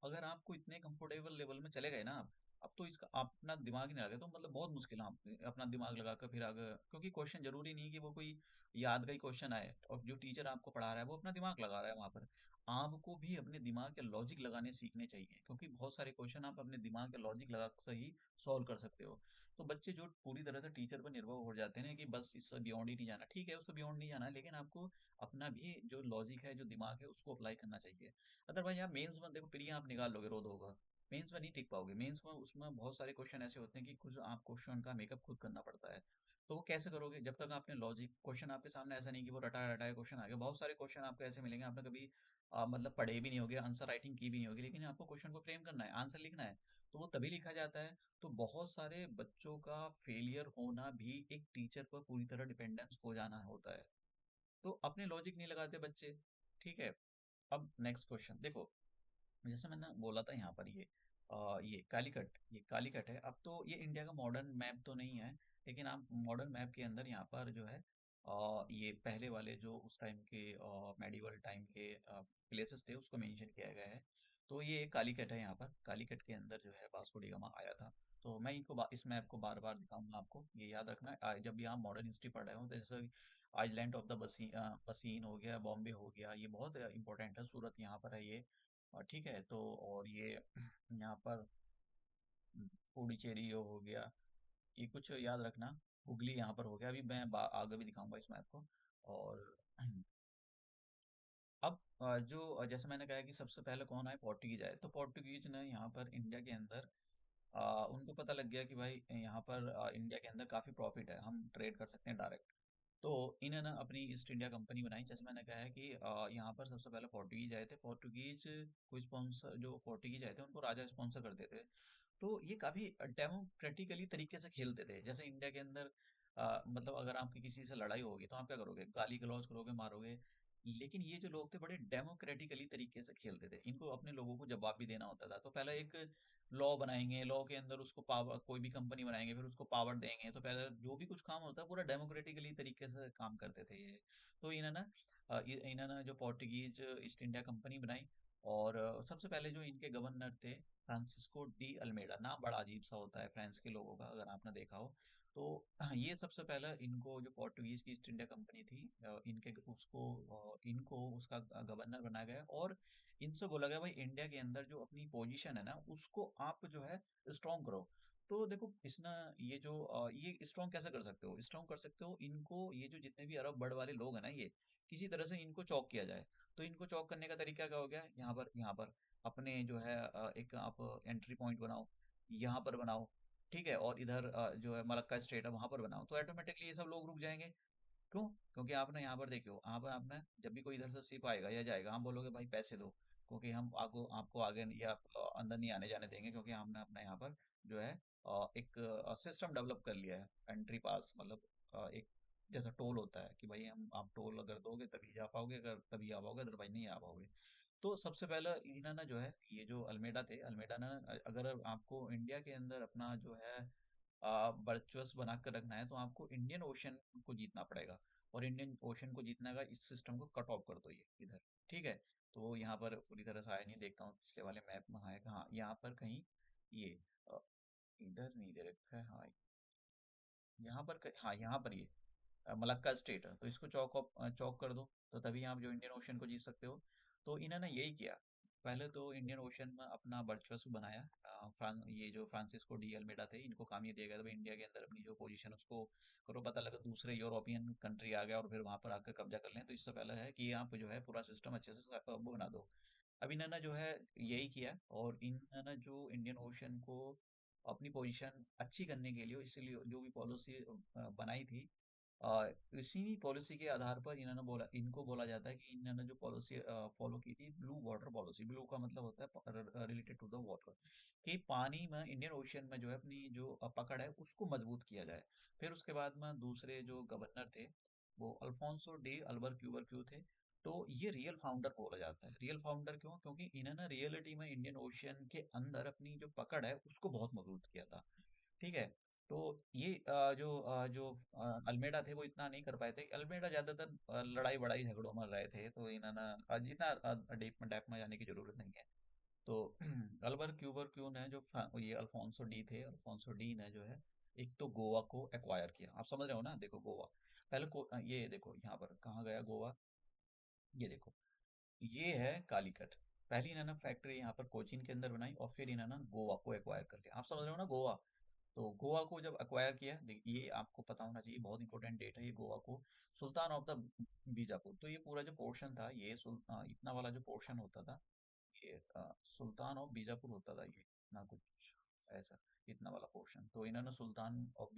अगर आपको इतने कंफर्टेबल लेवल में चले गए ना, अब तो इसका अपना दिमाग ही नहीं लगे तो मतलब बहुत मुश्किल है, आप अपना दिमाग लगाकर फिर आगे, क्योंकि क्वेश्चन जरूरी नहीं कि वो कोई याद का ही क्वेश्चन आए, और जो टीचर आपको पढ़ा रहा है वो अपना दिमाग लगा रहा है वहां पर। आपको भी अपने दिमाग के लॉजिक लगाने सीखने चाहिए, क्योंकि बहुत सारे क्वेश्चन आप अपने दिमाग के लॉजिक लगा कर ही सॉल्व कर सकते हो। तो बच्चे जो पूरी तरह से टीचर पर निर्भर हो जाते हैं ना कि बस इससे बियॉन्ड ही नहीं जाना, ठीक है उससे बियॉन्ड नहीं जाना है, लेकिन आपको अपना भी जो लॉजिक है, जो दिमाग है, उसको अप्लाई करना चाहिए। अदरवाइज आप मेंस में देखो, प्री आप निकाल लोगे रोड होगा, मेंस में नहीं टिक पाओगे। मेंस में उसमें बहुत सारे क्वेश्चन ऐसे होते हैं कि कुछ आप क्वेश्चन का मेकअप खुद करना पड़ता है। तो वो कैसे करोगे जब तक आपने लॉजिक, क्वेश्चन आपके सामने ऐसा नहीं कि वो रटा रटाया क्वेश्चन आ गया। बहुत सारे क्वेश्चन आपको ऐसे मिलेंगे, आपने कभी मतलब पढ़े भी नहीं होगे, आंसर राइटिंग की भी नहीं होगी, लेकिन आपको क्वेश्चन को फ्रेम करना है, आंसर लिखना है, तो वो तभी लिखा जाता है। तो बहुत सारे बच्चों का फेलियर होना भी एक टीचर पर पूरी तरह डिपेंडेंस हो जाना होता है। तो अपने लॉजिक नहीं लगाते बच्चे, ठीक है। अब नेक्स्ट क्वेश्चन देखो, जैसे मैंने बोला था यहाँ पर ये कालीकट है। अब तो ये इंडिया का मॉडर्न मैप तो नहीं है, लेकिन आप मॉडर्न मैप के अंदर यहाँ पर जो है ये पहले वाले जो उस टाइम के मेडिवल टाइम के प्लेसेस थे उसको मेंशन किया गया है। तो ये कालीकट है, यहाँ पर कालीकट के अंदर जो है वास्को डी गामा आया था। तो मैं इस मैप को बार बार दिखाऊंगा, आपको ये याद रखना है जब भी आप मॉडर्न हिस्ट्री पढ़ रहे हो। तो जैसे आइलैंड ऑफ द बसीन हो गया, बॉम्बे हो गया, ये बहुत इंपॉर्टेंट है, सूरत यहाँ पर है ये। और ठीक है, तो और ये यहाँ पर पुडुचेरी हो गया, ये कुछ याद रखना। हुगली यहाँ पर हो गया, अभी मैं आगे भी दिखाऊंगा इस मैप को। और अब जैसे मैंने कहा कि सबसे पहले कौन आए, पोर्टुगीज आए। तो पोर्टुगीज ने यहाँ पर इंडिया के अंदर उनको पता लग गया कि भाई यहाँ पर इंडिया के अंदर काफ़ी प्रॉफिट है, हम ट्रेड कर सकते हैं डायरेक्ट। तो इन्होंने अपनी ईस्ट इंडिया कंपनी बनाई। जैसे मैंने कहा है कि यहाँ पर सबसे पहले पोर्टुगीज आए थे। पोर्टुगीज को स्पॉन्सर, जो पोर्टुगीज आए थे उनको राजा स्पॉन्सर करते थे। तो ये काफी डेमोक्रेटिकली तरीके से खेलते थे। जैसे इंडिया के अंदर मतलब अगर आपकी किसी से लड़ाई होगी तो आप क्या करोगे, गाली गलौज करोगे, मारोगे। लेकिन ये जो लोग थे बड़े डेमोक्रेटिकली तरीके से खेलते थे, इनको अपने लोगों को जवाब भी देना होता था। तो पहले एक लॉ बनाएंगे, लॉ के अंदर उसको पावर, कोई भी कंपनी बनाएंगे फिर उसको पावर देंगे। तो पहले जो भी कुछ काम होता है पूरा डेमोक्रेटिकली तरीके से काम करते थे ये। तो इन्होंने जो पोर्टुगीज ईस्ट इंडिया कंपनी बनाई। और सबसे पहले जो इनके गवर्नर थे फ्रांसिस्को डी अल्मेडा, नाम बड़ा अजीब सा होता है फ्रांस के लोगों का, अगर आपने देखा हो। तो ये सबसे पहले इनको, जो पोर्टुगीज की ईस्ट इंडिया कंपनी थी, इनको उसका गवर्नर बनाया गया। और इनसे बोला गया भाई इंडिया के अंदर जो अपनी पोजीशन है ना उसको आप जो है स्ट्रॉन्ग करो। तो देखो इसने ये स्ट्रॉन्ग कैसे कर सकते हो, स्ट्रॉन्ग कर सकते हो इनको, ये जो जितने भी अरब बर्ड वाले लोग हैं ना, ये किसी तरह से इनको चौक किया जाए। तो इनको चौक करने का तरीका क्या हो गया, यहाँ पर अपने जो है एक आप एंट्री पॉइंट बनाओ, यहाँ पर बनाओ, ठीक है। और इधर जो है मलक्का स्टेट है वहां पर बनाओ, तो ऑटोमेटिकली ये सब लोग रुक जाएंगे। क्यों? क्योंकि आपने यहाँ पर देखो, आप आपने जब भी कोई इधर से शिप आएगा या जाएगा, हम बोलोगे भाई पैसे दो, क्योंकि हम आपको आगे या अंदर नहीं आने जाने देंगे, क्योंकि हमने अपना यहाँ पर जो है एक सिस्टम डेवलप कर लिया है, एंट्री पास मतलब एक जैसा टोल होता है कि भाई हम आप टोल अगर दोगे तभी जा पाओगे, अगर तभी आ पाओगे, अदरवाइज नहीं आ पाओगे। तो सबसे पहले इन्होंने जो है, ये जो अल्मेडा थे, अल्मेडा ने अगर आपको इंडिया के अंदर अपना जो है वर्चस्व बना कर रखना है तो आपको इंडियन ओशन को जीतना पड़ेगा। और इंडियन ओशन को जीतना का इस सिस्टम को कट ऑफ कर दो ये इधर, ठीक है। तो यहाँ पर पूरी तरह से आया नहीं, देखता हूँ पिछले वाले मैप में आएगा, हाँ यहाँ पर कहीं ये अ, इधर नहीं दे रखा है, हाँ यहाँ पर हाँ यहाँ पर ये मलक्का स्टेट है, तो इसको चौक कर दो, तो तभी आप जो इंडियन ओशन को जीत सकते हो। तो इन्होंने यही किया। पहले तो इंडियन ओशन में अपना वर्चस्व बनाया। ये जो फ्रांसिस्को डी अल्मेडा थे, इनको काम ये दिया गया था भाई इंडिया के अंदर अपनी जो पोजीशन उसको करो। पता लगा दूसरे यूरोपियन कंट्री आ गया और फिर वहां पर आकर कब्जा कर लें, तो इससे पहले है कि आप जो है पूरा सिस्टम अच्छे से वो बना दो। अब इन्होंने जो है यही किया, और इन्होंने जो इंडियन ओशन को अपनी पोजीशन अच्छी करने के लिए इसलिए जो भी पॉलिसी बनाई थी, इसी पॉलिसी के आधार पर इनको बोला जाता है कि इन्होंने जो पॉलिसी फॉलो की थी, ब्लू वाटर पॉलिसी। ब्लू का मतलब होता है रिलेटेड टू द वाटर, कि पानी में, इंडियन ओशियन में जो है अपनी जो पकड़ है उसको मजबूत किया जाए। फिर उसके बाद में दूसरे जो गवर्नर थे वो अल्फोंसो डी अल्बरक्यूबरक्यू थे। तो ये रियल फाउंडर बोला जाता है। रियल फाउंडर क्यों? क्योंकि इन्होंने रियलिटी में इंडियन ओशियन के अंदर अपनी जो पकड़ है उसको बहुत मजबूत किया था, ठीक है। तो ये जो अल्मेडा थे वो इतना नहीं कर पाए थे। अल्मेडा ज्यादातर लड़ाई बड़ाई झगड़ों में रहे थे, तो इन्होंने इतना डीप में डेप में जाने की जरूरत नहीं है। तो अल्बर क्यूबर क्यू ने ये अल्फोंसो डी थे, अल्फोंसो डी ने जो है एक तो गोवा को एक्वायर किया। आप समझ रहे हो ना, देखो गोवा पहले को ये देखो यहाँ पर कहाँ गया गोवा, ये देखो ये है कालीकट। पहली इन्होंने फैक्ट्री यहाँ पर कोचीन के अंदर बनाई और फिर इन्होंने गोवा को एक्वायर कर लिया। आप समझ रहे हो ना गोवा। तो गोवा को जब एक्वायर किया, ये आपको पता होना चाहिए, बहुत इंपॉर्टेंट डेट है ये गोवा को। सुल्तान ऑफ द बीजापुर, तो ये पूरा जो पोर्शन था ये इतना वाला जो पोर्शन होता था ये सुल्तान ऑफ बीजापुर होता था, ये ना कुछ ऐसा इतना वाला पोर्शन। तो इन्होंने सुल्तान ऑफ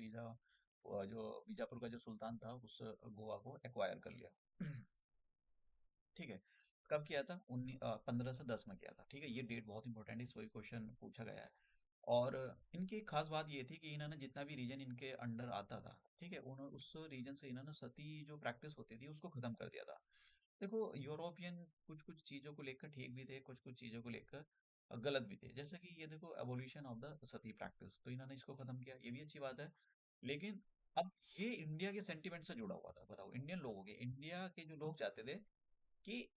जो बीजापुर का जो सुल्तान था उस गोवा को एक्वायर कर लिया। ठीक है। कब किया था? 1510 में किया था। ठीक है, ये डेट बहुत इंपॉर्टेंट है, इस वही क्वेश्चन पूछा गया है। और इनकी एक खास बात ये थी कि इन्होंने जितना भी रीजन इनके अंडर आता था, ठीक है, उन्होंने उस रीजन से इन्होंने सती जो प्रैक्टिस होती थी उसको खत्म कर दिया था। देखो यूरोपियन कुछ कुछ चीजों को लेकर ठीक भी थे, कुछ कुछ चीजों को लेकर गलत भी थे। जैसे कि ये देखो abolition of the Sati practice, तो इन्होंने इसको खत्म किया, ये भी अच्छी बात है। लेकिन अब ये इंडिया के सेंटिमेंट से जुड़ा हुआ था। बताओ, इंडियन लोगों के, इंडिया के जो लोग चाहते थे कि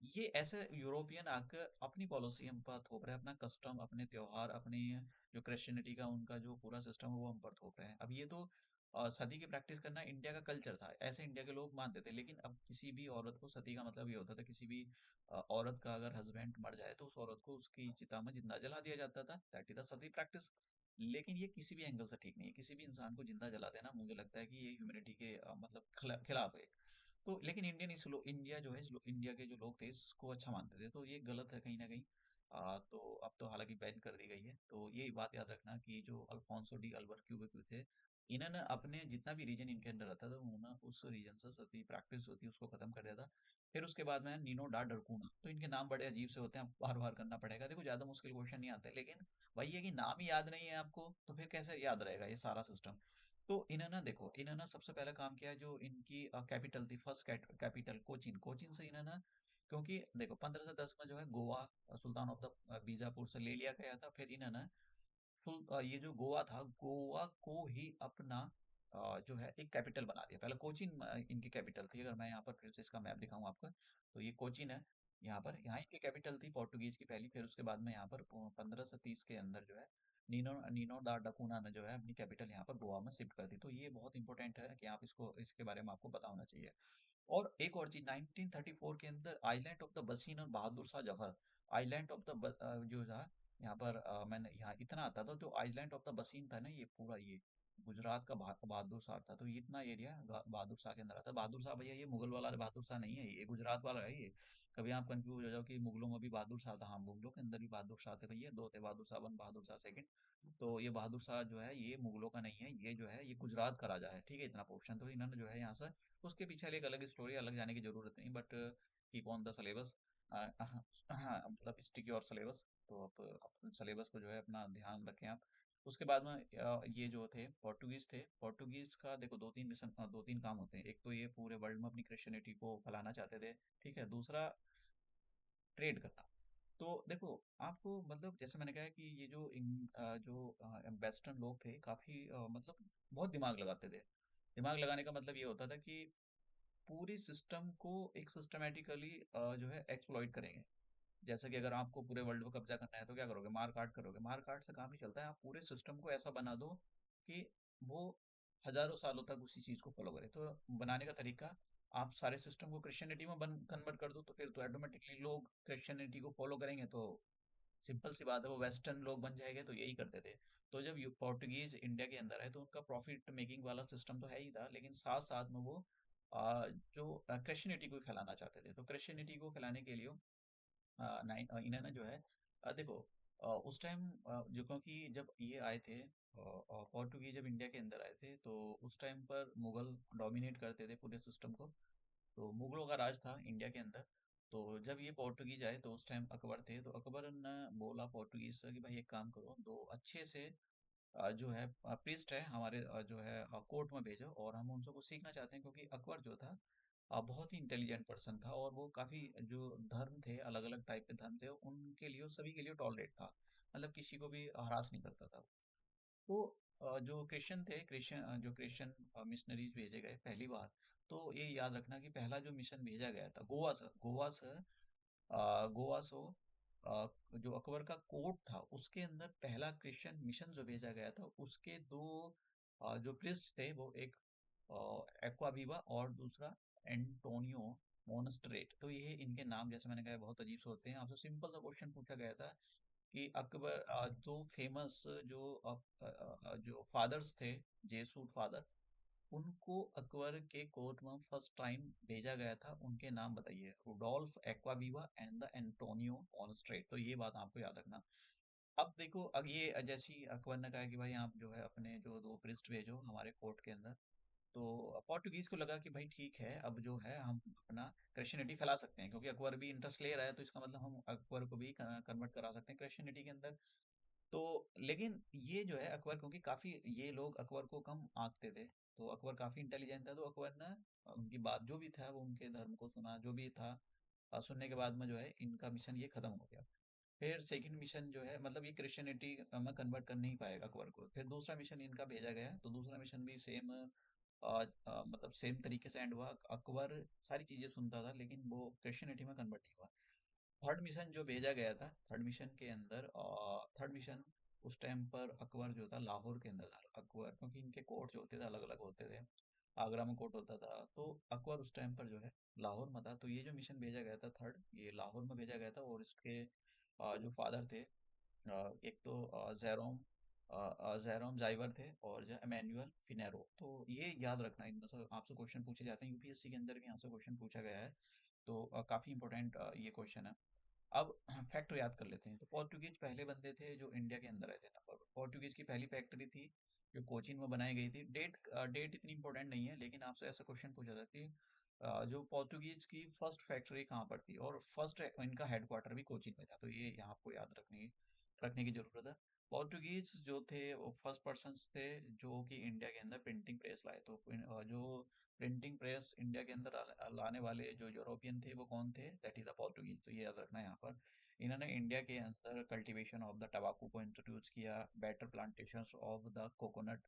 ये ऐसे यूरोपियन आकर अपनी पॉलिसी हम पर थोप रहे हैं, अपना कस्टम, अपने त्योहार, अपनी जो क्रिश्चियनिटी का उनका जो पूरा सिस्टम है वो हम पर थोप रहे हैं। अब ये तो सती की प्रैक्टिस करना इंडिया का कल्चर था, ऐसे इंडिया के लोग मानते थे। लेकिन अब किसी भी औरत को, सती का मतलब ये होता था किसी भी औरत का अगर हस्बैंड मर जाए तो उस औरत को उसकी चिता में जिंदा जला दिया जाता था, that is the Sati practice. लेकिन ये किसी भी एंगल से ठीक नहीं है, किसी भी इंसान को जिंदा जला देना मुझे लगता है कि ये ह्यूमैनिटी के मतलब खिलाफ है। तो लेकिन इंडिया जो है, इंडिया के जो लोग थे इसको अच्छा मानते थे, तो ये गलत है कहीं ना कहीं। तो अब तो हालांकि बैन कर दी गई है। तो ये बात याद रखना कि जो अल्फोंसो डी अल्बर क्यूबेक थे, इन्होंने अपने जितना भी रीजन इनके अंदर रहता था उन्होंने उस रीजन से सती प्रैक्टिस जो थी उसको खत्म कर दिया था। फिर उसके बाद में नीनो डा डरकुना, तो इनके नाम बड़े अजीब से होते हैं, बार बार करना पड़ेगा। देखो ज्यादा मुश्किल क्वेश्चन नहीं आते, लेकिन वही है कि नाम ही याद नहीं है आपको तो फिर कैसे याद रहेगा ये सारा सिस्टम। तो इन्होंने देखो, इन्होंने सबसे पहला काम किया, जो इनकी कैपिटल थी, फर्स्ट कैपिटल कोचीन, कोचीन से इन्होंने, क्योंकि देखो 1510 में जो है गोवा सुल्तान ऑफ द बीजापुर से ले लिया गया था। फिर इन्होंने ये जो गोवा था, गोवा को ही अपना जो है एक कैपिटल बना दिया। पहले कोचीन इनकी कैपिटल थी। अगर मैं यहाँ पर फिर से इसका मैप दिखाऊं आपको, तो ये कोचीन है। यहाँ इनकी कैपिटल थी पोर्टुगीज की पहली। फिर उसके बाद में यहाँ पर 1530 के अंदर जो है नीनो नीनो दा डकुना ने जो है अपनी कैपिटल यहाँ पर गोवा में शिफ्ट कर दी। तो ये बहुत इंपॉर्टेंट है कि आप इसको, इसके बारे में आपको पता होना चाहिए। और एक और चीज, 1934 के अंदर आइलैंड ऑफ द बसीन और Bahadur Shah Zafar, island of the जो था यहाँ पर मैंने यहाँ इतना आता था, जो आइलैंड ऑफ द बसीन था ना, ये पूरा ये गुजरात का बहादुर शाह था। तो ये इतना एरिया बहादुर शाह के अंदर आता है। बहादुर शाह भैया ये मुगल वाला बहादुर शाह नहीं है, ये गुजरात वाला है ये। कभी आप कंफ्यूज हो जाओ कि मुगलों में भी बहादुर शाह था, हाँ मुगलों के अंदर भी बहादुर शाह थे भैया, दो थे, बहादुर शाह वन, बहादुर शाह सेकंड। तो ये बहादुर शाह जो है ये मुगलों का नहीं है, ये जो है ये गुजरात का राजा है। ठीक है, इतना पोर्शन तो इन्होंने जो है यहाँ से, उसके पीछे एक अलग स्टोरी, अलग जाने की जरूरत नहीं, but keep on the syllabus. हाँ मतलब स्टिक योर सिलेबस। तो आप सिलेबस को जो है अपना ध्यान रखें आप। उसके बाद में ये जो थे पोर्टुगीज थे, पोर्टुगीज का देखो दो तीन मिशन, दो तीन काम होते हैं। एक तो ये पूरे वर्ल्ड में अपनी क्रिश्चियनिटी को फैलाना चाहते थे, ठीक है। दूसरा ट्रेड करना। तो देखो आपको मतलब जैसे मैंने कहा कि ये जो वेस्टर्न लोग थे काफी मतलब बहुत दिमाग लगाते थे। दिमाग लगाने का मतलब ये होता था कि पूरी सिस्टम को एक सिस्टमेटिकली जो है एक्सप्लॉइट करेंगे। जैसे कि अगर आपको पूरे वर्ल्ड को कब्जा करना है तो क्या करोगे? मार काट करोगे। मार काट से काम नहीं चलता है, आप पूरे सिस्टम को ऐसा बना दो कि वो हजारों सालों तक उसी चीज को फॉलो करे। तो बनाने का तरीका, आप सारे सिस्टम को क्रिश्चियनिटी में बन कन्वर्ट कर दो, तो फिर तो ऑटोमेटिकली लोग क्रिश्चियनिटी को फॉलो करेंगे। तो सिंपल सी बात है, वो वेस्टर्न लोग बन जाएंगे। तो यही करते थे। तो जब पोर्टुगीज इंडिया के अंदर है तो उनका प्रॉफिट मेकिंग वाला सिस्टम तो है ही था, लेकिन साथ साथ में वो जो क्रिश्चियनिटी को फैलाना चाहते थे। तो क्रिश्चियनिटी को फैलाने के लिए इन्होंने जो है देखो उस टाइम जो, क्योंकि जब ये आए थे पोर्टुगीज जब इंडिया के अंदर आए थे तो उस टाइम पर मुगल डोमिनेट करते थे पूरे सिस्टम को। तो मुगलों का राज था इंडिया के अंदर। तो जब ये पोर्टुगीज आए तो उस टाइम अकबर थे, तो अकबर ने बोला पोर्टुगीज से कि भाई एक काम करो, दो अच्छे से जो है प्रीस्ट है हमारे जो है कोर्ट में भेजो, और हम उनसे कुछ सीखना चाहते हैं। क्योंकि अकबर जो था बहुत ही इंटेलिजेंट पर्सन था, और वो काफी जो धर्म थे, अलग अलग टाइप के धर्म थे, उनके लिए सभी के लिए टॉलरेट था। मतलब किसी को भी हरास नहीं करता था। तो जो क्रिश्चियन थे, जो क्रिश्चियन मिशनरीज भेजे गए पहली बार, तो ये याद रखना कि पहला जो मिशन भेजा गया था गोवा से, गोवा से जो अकबर का कोर्ट था उसके अंदर पहला क्रिश्चियन मिशन जो भेजा गया था उसके दो जो प्रिस्ट थे वो एक एक्वाविवा और दूसरा एंटोनियो मोनस्ट्रेट। तो ये इनके नाम जैसे मैंने कहा बहुत अजीब से होते हैं। आपसे सिंपल सा क्वेश्चन पूछा गया था कि अकबर दो फेमस जो फादर्स थे, जेसूट फादर, उनको अकबर के कोर्ट में फर्स्ट टाइम भेजा गया था, उनके नाम बताइए। Rudolf Acquaviva and the Antonio ऑनस्ट्रेट। तो ये बात आपको याद रखना। अब देखो, अब ये जैसी अकबर ने कहा कि भाई आप जो है अपने जो दो प्रिस्ट भेजो हमारे कोर्ट के अंदर, तो पोर्टुगीज को लगा कि भाई ठीक है, अब जो है हम अपना क्रिश्चियनिटी फैला सकते हैं, क्योंकि अकबर भी इंटरेस्ट ले रहा है तो इसका मतलब हम अकबर को भी कन्वर्ट करा सकते हैं क्रिश्चियनिटी के अंदर। तो लेकिन ये जो है अकबर, क्योंकि काफी ये लोग अकबर को कम आंकते थे, तो अकबर काफी इंटेलिजेंट था, तो अकबर ने उनकी बात जो भी था वो उनके धर्म को सुना, जो भी था सुनने के बाद में जो है इनका मिशन ये खत्म हो गया। फिर सेकंड मिशन जो है, मतलब ये क्रिश्चियनिटी में कन्वर्ट कर नहीं पाएगा अकबर को, फिर दूसरा मिशन इनका भेजा गया, तो दूसरा मिशन भी सेम मतलब सेम तरीके से एंड हुआ। अकबर सारी चीजें सुनता था लेकिन वो क्रिश्चियनिटी में कन्वर्ट नहीं हुआ। थर्ड मिशन जो भेजा गया था, थर्ड मिशन के अंदर थर्ड मिशन उस टाइम पर अकबर जो था लाहौर के अंदर था। अकबर, क्योंकि इनके कोर्ट जो होते थे अलग अलग होते थे, आगरा में कोर्ट होता था, तो अकबर उस टाइम पर जो है लाहौर में था। तो ये जो मिशन भेजा गया था थर्ड, ये लाहौर में भेजा गया था, और इसके जो फादर थे, एक तो जैरोम जाइवर थे, और जो इमैनुअल फिनेरो। तो ये याद रखना, इनमें से आपसे क्वेश्चन पूछे जाते हैं, यूपीएससी के अंदर भी यहाँ से क्वेश्चन पूछा गया है, तो काफ़ी इंपॉर्टेंट ये क्वेश्चन है। अब फैक्ट याद कर लेते हैं। तो पोर्टुगीज पहले बंदे थे जो इंडिया के अंदर आए थे। नंबर वन, पोर्टुगीज की पहली फैक्ट्री थी जो कोचीन में बनाई गई थी। डेट इतनी इंपॉर्टेंट नहीं है, लेकिन आपसे ऐसा क्वेश्चन पूछा था कि जो पोर्टुगीज की फर्स्ट फैक्ट्री कहाँ पर थी, और फर्स्ट इनका हेडक्वार्टर भी कोचीन में था। तो ये यहाँ आपको याद रखने की जरूरत है। पोर्टुगीज जो थे वो फर्स्ट पर्सन थे जो कि इंडिया के अंदर प्रिंटिंग प्रेस लाए। तो जो प्रिंटिंग प्रेस इंडिया के अंदर लाने वाले जो यूरोपियन थे वो कौन थे? That is the Portuguese. तो ये याद रखना है यहाँ पर। इन्होंने इंडिया के अंदर कल्टीवेशन ऑफ द टबाकू को इंट्रोड्यूस किया, better plantations of the coconut,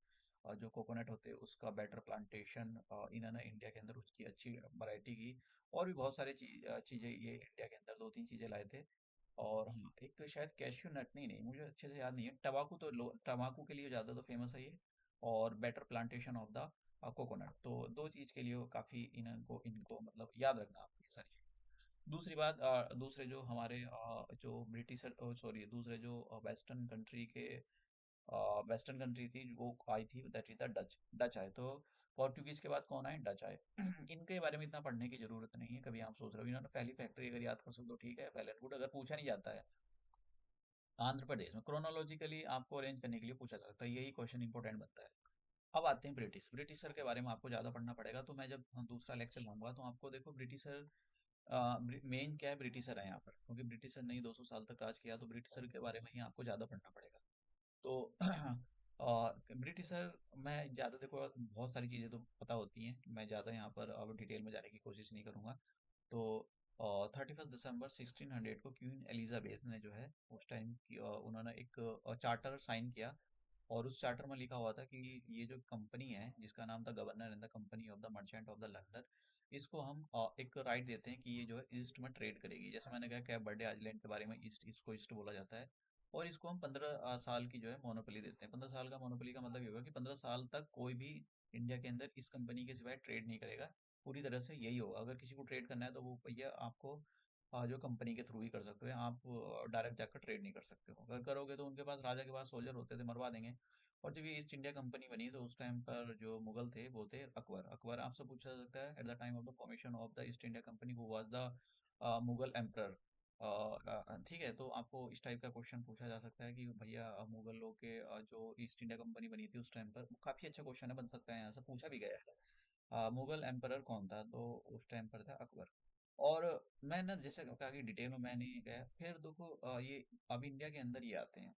जो कोकोनट होते हैं उसका बेटर प्लांटेशन इन्होंने इंडिया के अंदर उसकी अच्छी वैरायटी की। और भी बहुत सारी चीज़ें ये इंडिया के अंदर दो तीन चीज़ें लाए थे। और हाँ, एक शायद कैश्यू नट, नहीं मुझे अच्छे से याद नहीं है। टबाकू तो टबाकू के लिए ज़्यादा तो फेमस है ये, और better plantation of the coconut. तो दो चीज़ के लिए वो काफ़ी इनको इनको मतलब याद रखना आपको ये सारी चीज़। दूसरी बात, दूसरे जो हमारे जो ब्रिटिश, सॉरी, दूसरे जो वेस्टर्न कंट्री थी वो आई थी, that is the Dutch. Dutch आए, तो पोर्टुगीज के बाद कौन आए? डच आए। इनके बारे में इतना पढ़ने की जरूरत नहीं है। कभी आप सोच रहे हो इन्होंने पहली फैक्ट्री अगर याद कर सकते हो ठीक है, वेल एंड गुड। अगर पूछा नहीं जाता है आंध्र प्रदेश में, क्रोनोलॉजिकली आपको अरेंज करने के लिए पूछा जा सकता है, यही क्वेश्चन इंपॉर्टेंट बनता है। अब आते हैं ब्रिटिशर के बारे में आपको ज़्यादा पढ़ना पड़ेगा। तो मैं जब दूसरा लेक्चर लूंगा तो आपको देखो ब्रिटिशर मेन क्या है, ब्रिटिशर है यहाँ पर, क्योंकि ब्रिटिशर ने ही 200 साल तक राज किया, तो ब्रिटिशर के बारे में ही आपको ज़्यादा पढ़ना पड़ेगा। तो ब्रिटिशर मैं ज़्यादा, देखो बहुत सारी चीज़ें तो पता होती हैं, मैं ज़्यादा यहाँ पर अब डिटेल में जाने की कोशिश नहीं करूँगा। तो 31 दिसंबर 1600 को क्वीन एलिजाबेथ ने जो है उस टाइम की उन्होंने एक चार्टर साइन किया, और उस चार्टर में लिखा हुआ था कि ये जो कंपनी है जिसका नाम था governor in the company of the merchant of the London, इसको हम एक राइट देते हैं कि ये जो है ईस्ट में ट्रेड करेगी। जैसे मैंने कहा क्या बर्थडे आइलैंड के बारे में, ईस्ट, इसको ईस्ट बोला जाता है। और इसको हम 15 साल की जो है मोनोपोली देते हैं। 15 साल का मोनोपोली का मतलब ये होगा कि 15 साल तक कोई भी इंडिया के अंदर इस कंपनी के सिवाय ट्रेड नहीं करेगा। पूरी तरह से यही होगा। अगर किसी को ट्रेड करना है तो वो भैया आपको जो कंपनी के थ्रू ही कर सकते हो, आप डायरेक्ट जाकर ट्रेड नहीं कर सकते हो। अगर करोगे तो उनके पास, राजा के पास सोल्जर होते थे, मरवा देंगे। और जब ये ईस्ट इंडिया कंपनी बनी तो उस टाइम पर जो मुगल थे वो थे अकबर। अकबर आपसे पूछा जा सकता है at the time of the formation of the East India company who was the Mughal emperor. ठीक है, तो आपको इस टाइप का क्वेश्चन पूछा जा सकता है कि भैया मुगल लोग के जो ईस्ट इंडिया कंपनी बनी थी उस टाइम पर, काफ़ी अच्छा क्वेश्चन है, बन सकता है, यहाँ से पूछा भी गया है। मुगल एम्परर कौन था? तो उस टाइम पर था अकबर। और मैं ना जैसे कहा कि डिटेल में मैं नहीं गया। फिर देखो ये अब इंडिया के अंदर ये आते हैं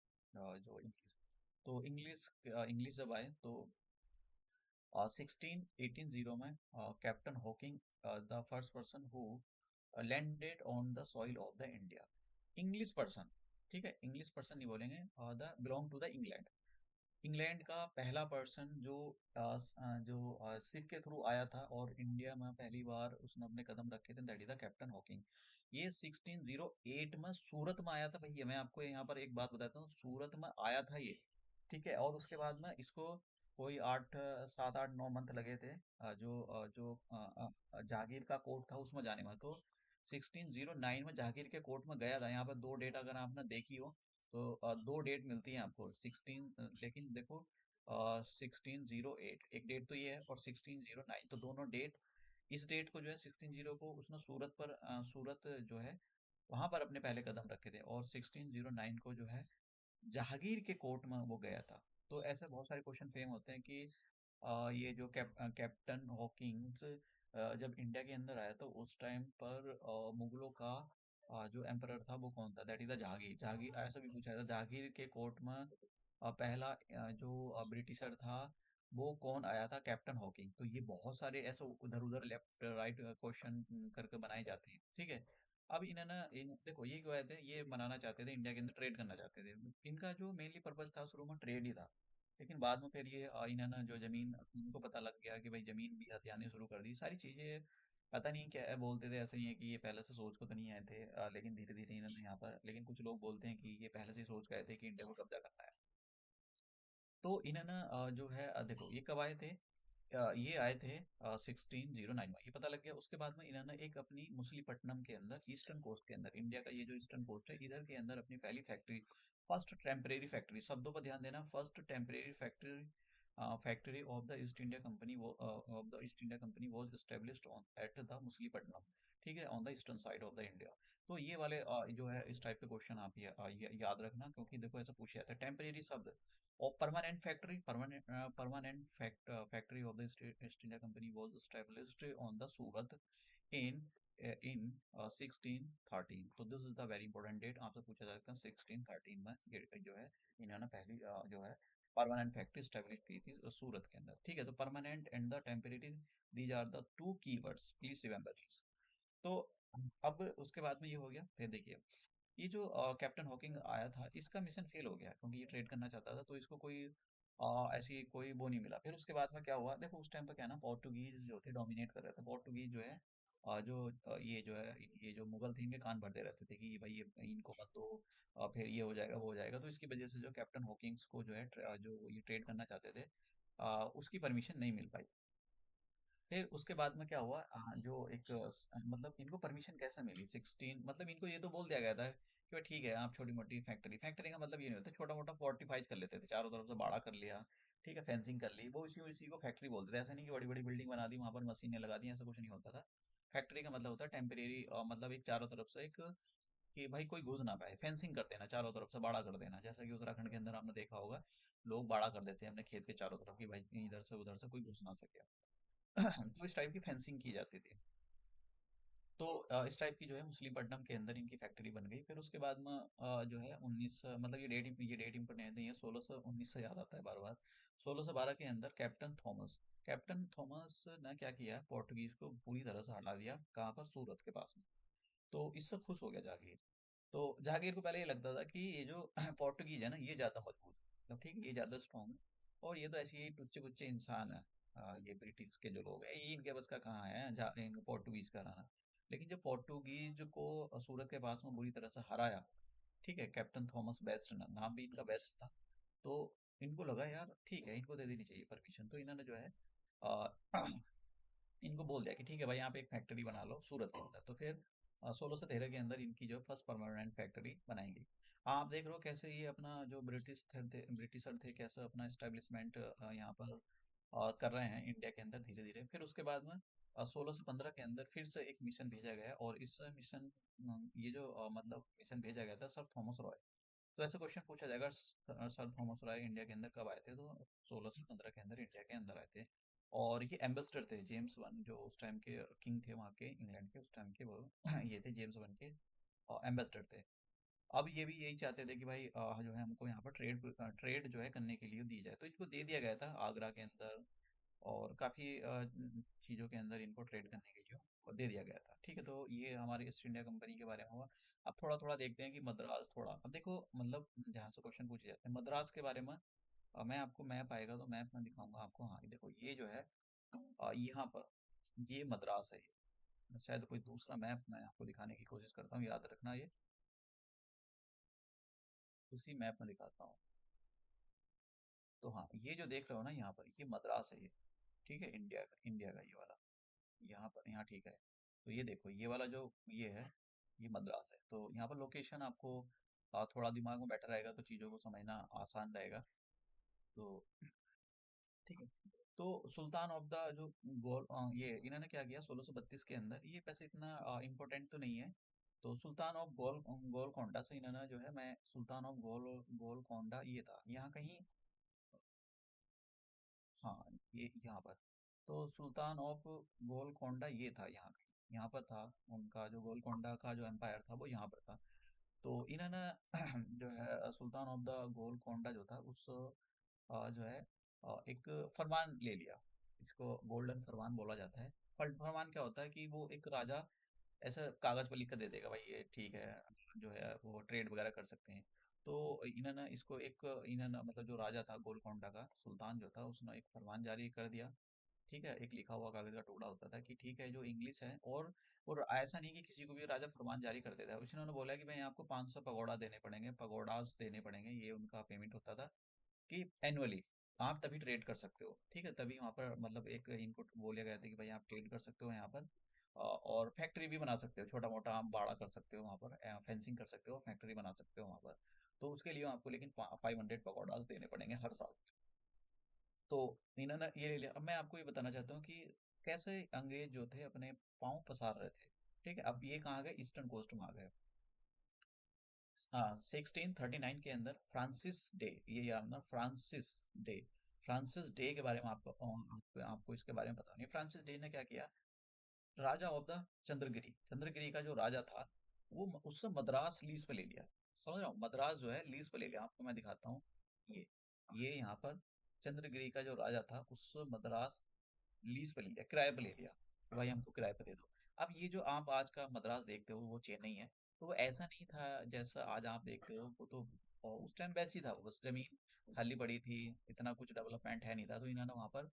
जो इंग्लिश। तो इंग्लिश जब आए तो 1618 में captain Hawking the first person who landed on the soil of the India. English person, ठीक है, इंग्लिश पर्सन नहीं बोलेंगे, the belong to the England. England का पहला पर्सन जो शिप के थ्रू आया था और इंडिया में पहली बार उसने अपने कदम रखे थे, that is the captain Hawking. ये 1608 में सूरत में आया था भैया। मैं आपको यहाँ पर एक बात बताता हूँ, सूरत में आया था ये, ठीक है। और उसके बाद में इसको कोई 7 8 9 मंथ लगे थे, जहांगीर का कोर्ट था उसमें जाने में। तो 1609 में जहांगीर के कोर्ट में गया था। यहाँ पर दो डेट अगर आपने देखी हो तो दो डेट मिलती है आपको 16, लेकिन देखो 1608 एक डेट तो ये है, और 1609 तो दोनों डेट, इस डेट को जो है 16 को उसने सूरत जो है वहां पर अपने पहले कदम रखे थे, और 1609 को जो है जहांगीर के कोर्ट में वो गया था। तो ऐसे बहुत सारे क्वेश्चन फेम होते हैं कि ये जो कैप्टन हॉकिंस जब इंडिया के अंदर आया तो उस टाइम पर मुगलों का जो एम्परर था वो कौन था, that is the Jahangir. Jahangir ऐसा भी पूछा था, जहांगीर के कोर्ट में पहला जो ब्रिटिशर था वो कौन आया था, कैप्टन हॉकिंग। तो ये बहुत सारे ऐसे उधर उधर लेफ्ट राइट क्वेश्चन करके बनाए जाते हैं, ठीक है। अब इन्होंने देखो ये क्या थे, ये बनाना चाहते थे, इंडिया के अंदर ट्रेड करना चाहते थे। इनका जो मेनली पर्पस था शुरू में ट्रेड ही था, लेकिन बाद में फिर ये इन्होंने जो जमीन, उनको पता लग गया कि भाई जमीन भी हथियाने शुरू कर दी, सारी चीजें पता नहीं क्या है, बोलते थे ऐसे ही है कि ये पहले से सोच को तो नहीं आए थे, लेकिन धीरे धीरे इन्होंने यहाँ पर, लेकिन कुछ लोग बोलते हैं कि ये पहले से ही सोच गए थे कि इंडिया को कब्जा करना है। तो इन्होंने जो है देखो ये कब आए थे, ये आए थे 1609 में, ये पता लग गया। उसके बाद में इन्होंने एक अपनी मछलीपट्टनम के अंदर, ईस्टर्न कोस्ट के अंदर, इंडिया का ये जो ईस्टर्न कोस्ट है इधर के अंदर अपनी पहली फैक्ट्री, फर्स्ट टेम्परेरी फैक्ट्री, शब्दों पर ध्यान देना, first temporary factory, factory of the East India Company, वो of the East India Company was established on at the Machilipatnam, ठीक है, on the eastern side of the India. तो ये वाले जो है इस टाइप के क्वेश्चन आप याद रखना, क्योंकि देखो ऐसा पूछा जाता है। टेम्परेरी शब्द और permanent factory, permanent factory of the East India Company was established on the Surat in इन 1613। तो this is the very important date, आपसे पूछा जाएगा 1613 में ये जो है इन्होंने पहली जो है परमानेंट फैक्ट्री स्टैब्लिश की थी सूरत के अंदर, ठीक है। तो permanent and the temporary, these are the two keywords, please remember this. तो अब उसके बाद में ये हो गया। फिर देखिए ये जो कैप्टन हॉकिंग आया था इसका मिशन फेल हो गया, क्योंकि ये ट्रेड करना चाहता था तो इसको कोई ऐसी कोई वो नहीं मिला। फिर उसके बाद में क्या हुआ, देखो उस टाइम पर क्या है ना, पोर्टुगीज जो थे डोमिनेट कर रहे थे। पोर्टुगीज जो है ये जो है ये जो मुगल थे इनके कान भरते रहते थे कि भाई ये इनको मत दो, फिर ये हो जाएगा वो हो जाएगा। तो इसकी वजह से जो कैप्टन हॉकिंग्स को जो है जो ये ट्रेड करना चाहते थे उसकी परमिशन नहीं मिल पाई। फिर उसके बाद में क्या हुआ, जो एक मतलब इनको परमिशन कैसे मिली 16, मतलब इनको ये तो बोल दिया गया था कि भाई ठीक है आप छोटी मोटी फैक्ट्री, फैक्ट्री का मतलब ये नहीं होता, छोटा मोटा फोर्टिफाइज कर लेते थे, चारों तरफ से बाड़ा कर लिया, ठीक है, फेंसिंग कर ली, वो इसी इसी को फैक्ट्री बोलते थे। ऐसा नहीं कि बड़ी बड़ी बिल्डिंग बना दी वहां पर मशीनें लगा दी, ऐसा कुछ नहीं होता था। फैक्ट्री का मतलब होता है टेम्परेरी, मतलब एक चारों तरफ से एक, कि भाई कोई घुस ना पाए, फेंसिंग कर देना, चारों तरफ से बाड़ा कर देना, जैसा कि उत्तराखंड के अंदर आपने देखा होगा लोग बाड़ा कर देते हैं अपने खेत के चारों तरफ की, भाई इधर से उधर से कोई घुस ना सके। तो इस टाइप की फेंसिंग की जाती थी। तो इस टाइप की जो है मछलीपट्टनम के अंदर इनकी फैक्ट्री बन गई। फिर उसके बाद में जो है 19, मतलब ये डेट इंपॉर्टेंट नहीं है, 1619 से याद आता है बार बार। 1612 के अंदर कैप्टन थॉमस ने क्या किया, पोर्टुगीज को पूरी तरह से हटा दिया, कहाँ पर, सूरत के पास में। तो इससे खुश हो गया जहांगीर। तो जहांगीर को पहले ये लगता था कि ये जो पोर्टुगीज है ना ये ज्यादा मजबूत है, मतलब ठीक है ये ज्यादा स्ट्रॉन्ग है, और ये तो ऐसे ही टुच्चे कुच्चे इंसान है। ये ब्रिटिश के जो लोग हैं ये इनके बस का कहाँ है इनको पोर्टुगीज का रहना। लेकिन जब पोर्टुगीज को सूरत के पास में बुरी तरह से हराया, ठीक है, कैप्टन थॉमस बेस्ट नाम भी इनका बेस्ट था। तो इनको लगा यार ठीक है इनको दे देनी चाहिए परमिशन। तो इन्होंने जो है अ, इनको बोल दिया कि ठीक है भाई यहाँ पे एक फैक्ट्री बना लो सूरत के अंदर। तो फिर 1613 के अंदर इनकी जो फर्स्ट परमानेंट फैक्ट्री बनाई गई। आप देख रहे हो कैसे ये अपना जो ब्रिटिशर थे कैसे अपना एस्टेब्लिशमेंट यहाँ पर कर रहे हैं इंडिया के अंदर धीरे धीरे। फिर उसके बाद में 1615 के अंदर फिर से एक मिशन भेजा गया, और इस मिशन, ये जो मतलब मिशन भेजा गया था सर थॉमस रॉय। तो ऐसे क्वेश्चन पूछा जाएगा, सर थॉमस रॉय इंडिया के अंदर कब आए थे, तो 1615 के अंदर इंडिया के अंदर आए थे। और ये एम्बेसडर थे जेम्स वन, जो उस टाइम के किंग थे वहाँ के इंग्लैंड के उस टाइम के, वो ये थे जेम्स वन के एम्बेसडर थे। अब ये भी यही चाहते थे कि भाई जो है हमको यहाँ पर ट्रेड जो है करने के लिए दी जाए। तो इनको दे दिया गया था आगरा के अंदर और काफ़ी चीज़ों के अंदर इनको ट्रेड करने के लिए और दे दिया गया था, ठीक है। तो ये हमारी ईस्ट इंडिया कंपनी के बारे में हुआ। अब थोड़ा थोड़ा देखते हैं कि मद्रास, थोड़ा अब देखो मतलब जहाँ से क्वेश्चन पूछे जाते हैं मद्रास के बारे में। मैं आपको मैप आएगा तो मैप में दिखाऊंगा आपको। हाँ ये देखो ये जो है यहाँ पर ये मद्रास है, शायद कोई दूसरा मैप मैं आपको दिखाने की कोशिश करता हूँ, याद रखना ये उसी मैप में दिखाता हूँ। तो हाँ, ये जो देख रहे हो ना यहाँ पर, ये मद्रास है ये, ठीक है, इंडिया का ये वाला, यहाँ पर, यहाँ ठीक है। तो ये देखो, ये वाला जो ये है, ये मद्रास है। तो यहाँ पर लोकेशन आपको थोड़ा दिमाग में बैठा रहेगा तो चीज़ों को समझना आसान रहेगा। तो ठीक है। तो सुल्तान ऑफ द जो ये इन्होंने क्या किया 1632 के अंदर, ये वैसे इतना इम्पोर्टेंट तो नहीं है। तो सुल्तान ऑफ गोलकोंडा से इन्होंने जो है, मैं सुल्तान ऑफ गोलकोंडा ये था यहाँ कहीं, हाँ, ये यहाँ पर। तो सुल्तान ऑफ गोलकोंडा ये था यहाँ यहाँ पर था। उनका जो गोलकोंडा का जो एम्पायर था वो यहाँ पर था। तो इन्होंने जो है सुल्तान ऑफ द गोलकोंडा जो था उस जो है एक फरमान ले लिया। इसको गोल्डन फरमान बोला जाता है। फरमान क्या होता है कि वो एक राजा ऐसा कागज पर लिख कर दे देगा, भाई ये ठीक है, जो है वो ट्रेड वगैरह कर सकते हैं। तो इन्होंने इसको एक, इन्होंने मतलब जो राजा था गोलकोंडा का सुल्तान जो था, उसने एक फरमान जारी कर दिया। ठीक है, एक लिखा हुआ कागज का टुकड़ा होता था कि ठीक है, जो इंग्लिश है, और ऐसा नहीं कि किसी को भी राजा फरमान जारी कर देता है। उन्होंने बोला कि भाई आपको 500 पगोड़ा देने पड़ेंगे, पगोडास देने पड़ेंगे, ये उनका पेमेंट होता था कि एनुअली आप तभी ट्रेड कर सकते हो। ठीक है, तभी वहाँ पर मतलब एक इनपुट बोला गया था कि भाई आप ट्रेड कर सकते हो यहाँ पर, और फैक्ट्री भी बना सकते हो, छोटा मोटा आप बाड़ा कर सकते हो वहाँ पर, फेंसिंग कर सकते हो, फैक्ट्री बना सकते हो वहाँ पर। तो उसके लिए आपको लेकिन 500 पगोडास देने पड़ेंगे हर साल। तो इन्होंने ये ले लिया। अब मैं आपको ये बताना चाहता हूँ कि कैसे अंग्रेज जो थे अपने पाँव पसार रहे थे। ठीक है, अब ये कहाँ गए, ईस्टर्न कोस्ट में आ गए। हाँ, 1639 के अंदर फ्रांसिस डे, ये याद ना, फ्रांसिस डे के बारे में आपको इसके बारे में पता नहीं। फ्रांसिस डे ने क्या किया, राजा ऑफ द चंद्रगिरी का जो राजा था, वो उससे मद्रास लीज पे ले लिया। समझ रहा हूँ, मद्रास जो है लीज पे ले लिया। आपको मैं दिखाता हूँ, ये ये यहाँ पर चंद्रगिरी का जो राजा था, उससे मद्रास लीज पे ले लिया, किराए पे ले लिया, कि भाई हमको किराए पे दे दो। अब ये जो आप आज का मद्रास देखते हो वो चेन्नई है। तो वो ऐसा नहीं था जैसा आज आप देखते हो, वो तो उस टाइम वैसी था, बस जमीन खाली पड़ी थी, इतना कुछ डेवलपमेंट है नहीं था। तो इन्होंने वहाँ पर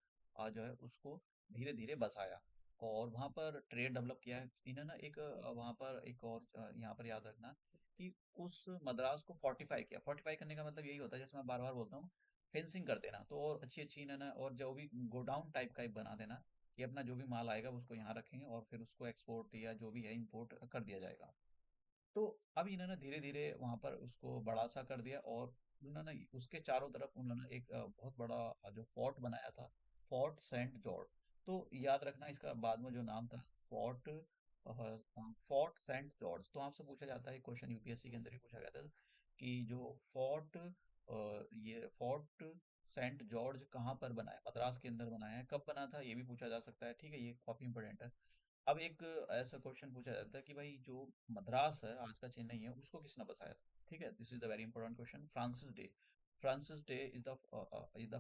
जो है उसको धीरे धीरे बसाया, और वहाँ पर ट्रेड डेवलप किया है इन्होंने। एक वहाँ पर एक और यहाँ पर याद रखना कि उस मद्रास को फोर्टिफाई किया। फोर्टिफाई करने का मतलब यही होता है, जैसे मैं बार बार बोलता हूँ, फेंसिंग कर देना। तो और अच्छी अच्छी इन्होंने, और जो भी गोडाउन टाइप का एक बना देना, कि अपना जो भी माल आएगा उसको यहाँ रखेंगे और फिर उसको एक्सपोर्ट या जो भी है इंपोर्ट कर दिया जाएगा। तो अब इन्होंने धीरे धीरे वहां पर उसको बड़ा सा कर दिया, और उन्होंने उसके चारों तरफ उन्होंने एक बहुत बड़ा जो फोर्ट बनाया था, फोर्ट सेंट जॉर्ज। तो याद रखना इसका बाद में जो नाम था, फोर्ट फोर्ट सेंट जॉर्ज। तो आपसे पूछा जाता है, क्वेश्चन यूपीएससी के अंदर ही पूछा गया था कि जो ये फोर्ट सेंट जॉर्ज कहाँ पर बना है, मद्रास के अंदर बनाया है, कब बना था, ये भी पूछा जा सकता है। ठीक है, ये काफी इंपॉर्टेंट है। अब एक ऐसा क्वेश्चन पूछा जाता है कि भाई जो मद्रास है, आज का चेन्नई है, उसको किसने बसाया था। ठीक है, this is the very important question. Francis day is the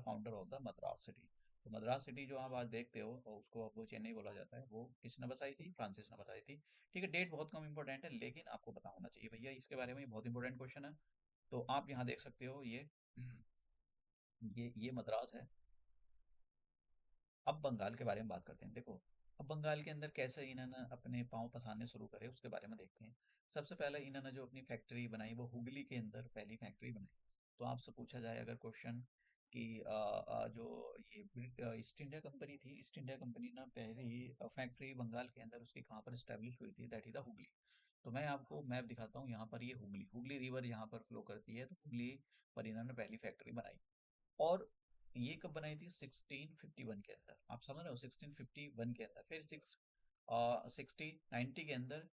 founder of the Madras city. तो मद्रास सिटी जो आप आज देखते हो, और उसको अब वो चेन्नई बोला जाता है, वो किसने बसाई थी, फ्रांसिस ने बसाई थी। ठीक है, डेट बहुत कम इंपॉर्टेंट है, लेकिन आपको पता होना चाहिए भैया इसके बारे में, ये बहुत इंपॉर्टेंट क्वेश्चन है। तो आप यहाँ देख सकते हो, ये मद्रास है। अब बंगाल के बारे में बात करते हैं। देखो, अब बंगाल के अंदर कैसे इन्होंने अपने पाँव पसारने शुरू करे, उसके बारे में देखते हैं। सबसे पहले इन्होंने जो अपनी फैक्ट्री बनाई, वो हुगली के अंदर पहली फैक्ट्री बनाई। तो आपसे पूछा जाए अगर क्वेश्चन कि जो ये ईस्ट इंडिया कंपनी थी, ईस्ट इंडिया कंपनी ना पहली फैक्ट्री बंगाल के अंदर उसकी कहाँ पर स्टैब्लिश हुई थी, दैट इज द हुगली। तो मैं आपको मैप दिखाता हूँ, यहाँ पर ये हुगली हुगली रिवर यहाँ पर फ्लो करती है, तो हुगली पर इन्होंने पहली फैक्ट्री बनाई। और ये कब बनाई थी, 1651 के अंदर। आप समझ रहे हो, 1651 के अंदर। फिर 1690 के अंदर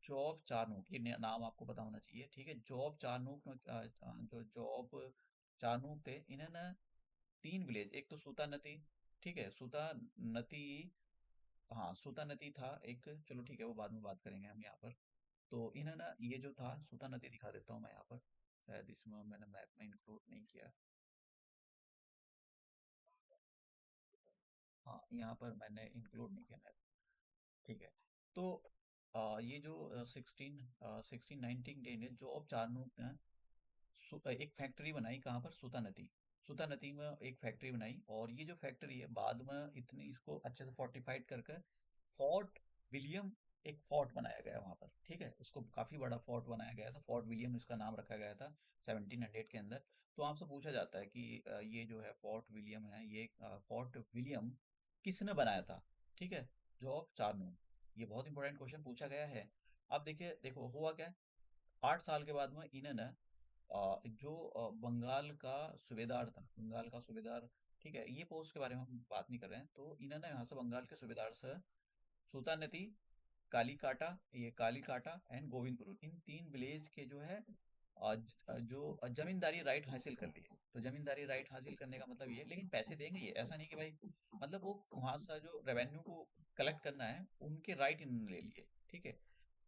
जॉब चारनूक, ये नाम आपको पता होना चाहिए। ठीक है, जॉब चारनूक जो जॉब चारनूक थे, इन्होंने 3 विलेज, एक तो सूता नदी, ठीक है, सूता नदी, हाँ सूता नदी था एक, चलो ठीक है वो बाद में बात करेंगे हम यहाँ पर। तो इन्होंने ये जो था सूता नदी, दिखा देता हूँ मैं यहाँ पर, शायद इसमें मैंने मैप में इंक्लूड नहीं किया। हाँ, यहाँ पर मैंने इंक्लूड नहीं किया मैप। ठीक है, तो ये जो 1619 डे ने जॉब चार्नूक ने एक फैक्ट्री बनाई, कहाँ पर, सूता नदी में एक फैक्ट्री बनाई। और ये जो फैक्ट्री है बाद में इतनी इसको अच्छे से फोर्टिफाइड करके फोर्ट विलियम एक फोर्ट बनाया गया वहाँ पर, ठीक है, उसको काफ़ी बड़ा फोर्ट बनाया गया था, फोर्ट विलियम इसका नाम रखा गया था 1700 के अंदर। तो आपसे पूछा जाता है कि ये जो है फोर्ट विलियम है, ये फोर्ट विलियम किसने बनाया था, ठीक है, जॉब चार्नो। ये बहुत इंपॉर्टेंट क्वेश्चन पूछा गया है। अब देखिए, देखो हुआ क्या है, 8 साल के बाद में इन्होंने जो बंगाल का सूबेदार था, बंगाल का सूबेदार, ठीक है, ये पोस्ट के बारे में हम बात नहीं कर रहे हैं, तो इन्होंने यहाँ से बंगाल के सूबेदार से सुल्तानती, कालीकाटा, ये कालीकाटा एंड गोविंदपुर, इन तीन विलेज के जो है जो जमींदारी राइट हासिल कर लिए। तो जमींदारी राइट हासिल करने का मतलब ये, लेकिन पैसे देंगे ये, ऐसा नहीं कि भाई, मतलब वो वहां से जो रेवेन्यू को कलेक्ट करना है, उनके राइट इन्होंने ले लिए, ठीक है।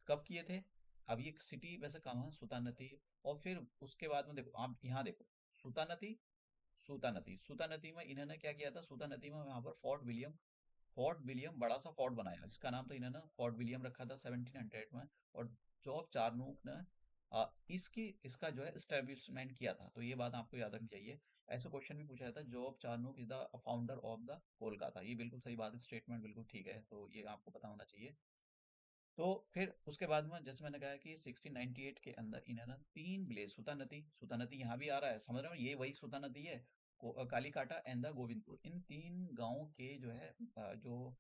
कब किए थे? अब ये सिटी वैसे कहाँ है, सुल्तानती, और फिर उसके बाद में देखो, आप यहाँ देखो, सुल्तानती, सूता नदी में इन्होंने क्या किया था, सूता नदी में वहां पर फोर्ट विलियम बड़ा सा फोर्ट बनाया, जिसका नाम तो इन्होंने फोर्ट विलियम रखा था 1700 में। और जॉब चार्नूक ने इसका जो है इस्टेब्लिशमेंट किया था। तो ये बात आपको याद रखनी चाहिए। ऐसा क्वेश्चन भी पूछा जाता है, Job Charnock is the founder of the Kolkata, ये बिल्कुल सही बात है, स्टेटमेंट बिल्कुल ठीक है, तो ये आपको पता होना चाहिए। तो फिर उसके बाद में जैसे मैंने कहा कि 1698 के अंदर इन्होंने तीन विलेज, सुता नदी यहाँ भी आ रहा है, समझ रहे हो, ये वही सुता नदी है, कालीकाटा एंड द गोविंदपुर, इन तीन गांवों के जो है जो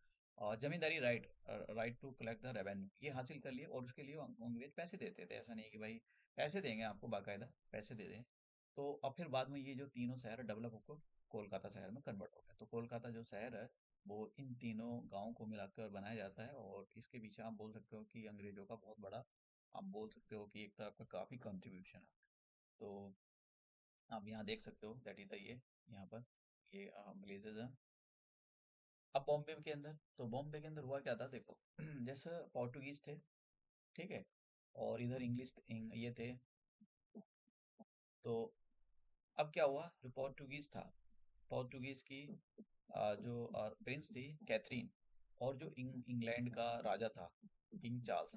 zamindari right to collect the revenue, ये हासिल कर लिए। और उसके लिए अंग्रेज पैसे देते थे, ऐसा नहीं कि भाई पैसे देंगे आपको, बाकायदा पैसे दे दें। तो अब फिर बाद में ये जो तीनों शहर डेवलप होकर कोलकाता शहर में कन्वर्ट हो गया। तो कोलकाता जो शहर है, वो इन तीनों गाँव को मिलाकर बनाया जाता है। और इसके पीछे आप बोल सकते हो कि अंग्रेजों का बहुत बड़ा, आप बोल सकते हो कि एक तरह का काफ़ी कंट्रीब्यूशन है। तो आप यहाँ देख सकते हो दैट इज द ये, यहाँ पर ये विलेजेस हैं। अब बॉम्बे के अंदर, तो बॉम्बे के अंदर हुआ क्या था, देखो जैसे पोर्टुगीज थे, ठीक है, और इधर इंग्लिश ये थे। तो अब क्या हुआ, जो पोर्टुगीज था, पोर्टुगीज की जो प्रिंस थी कैथरीन, और जो इंग्लैंड का राजा था किंग चार्ल्स,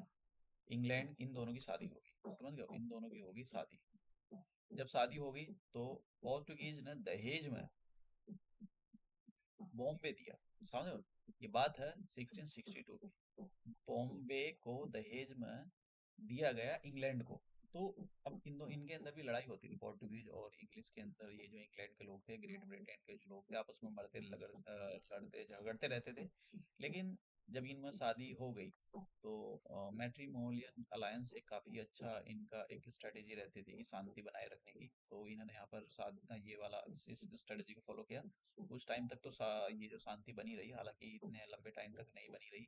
इंग्लैंड, इन दोनों की शादी होगी, समझ गए हो? इन दोनों की होगी शादी। जब शादी होगी तो पोर्टुगीज ने दहेज में बॉम्बे दिया, समझ रहे हो? ये बात है 1662 की, बॉम्बे को दहेज में दिया गया इंग्लैंड को। तो अब इनके अंदर भी लड़ाई होती थी, पोर्टुगीज और इंग्लिश के अंदर। ये जो इंग्लैंड के लोग थे, ग्रेट ब्रिटेन के जो लोग थे, आपस में लड़ते झगड़ते रहते थे। लेकिन जब इनमें शादी हो गई, तो मैट्रिमोनियल अलायंस एक काफ़ी अच्छा इनका एक स्ट्रेटेजी रहती थी कि शांति बनाए रखने की। तो इन्होंने यहाँ पर ये वाला इस स्ट्रेटेजी को फॉलो किया। कुछ टाइम तक तो ये जो शांति बनी रही, हालांकि इतने लंबे टाइम तक नहीं बनी रही।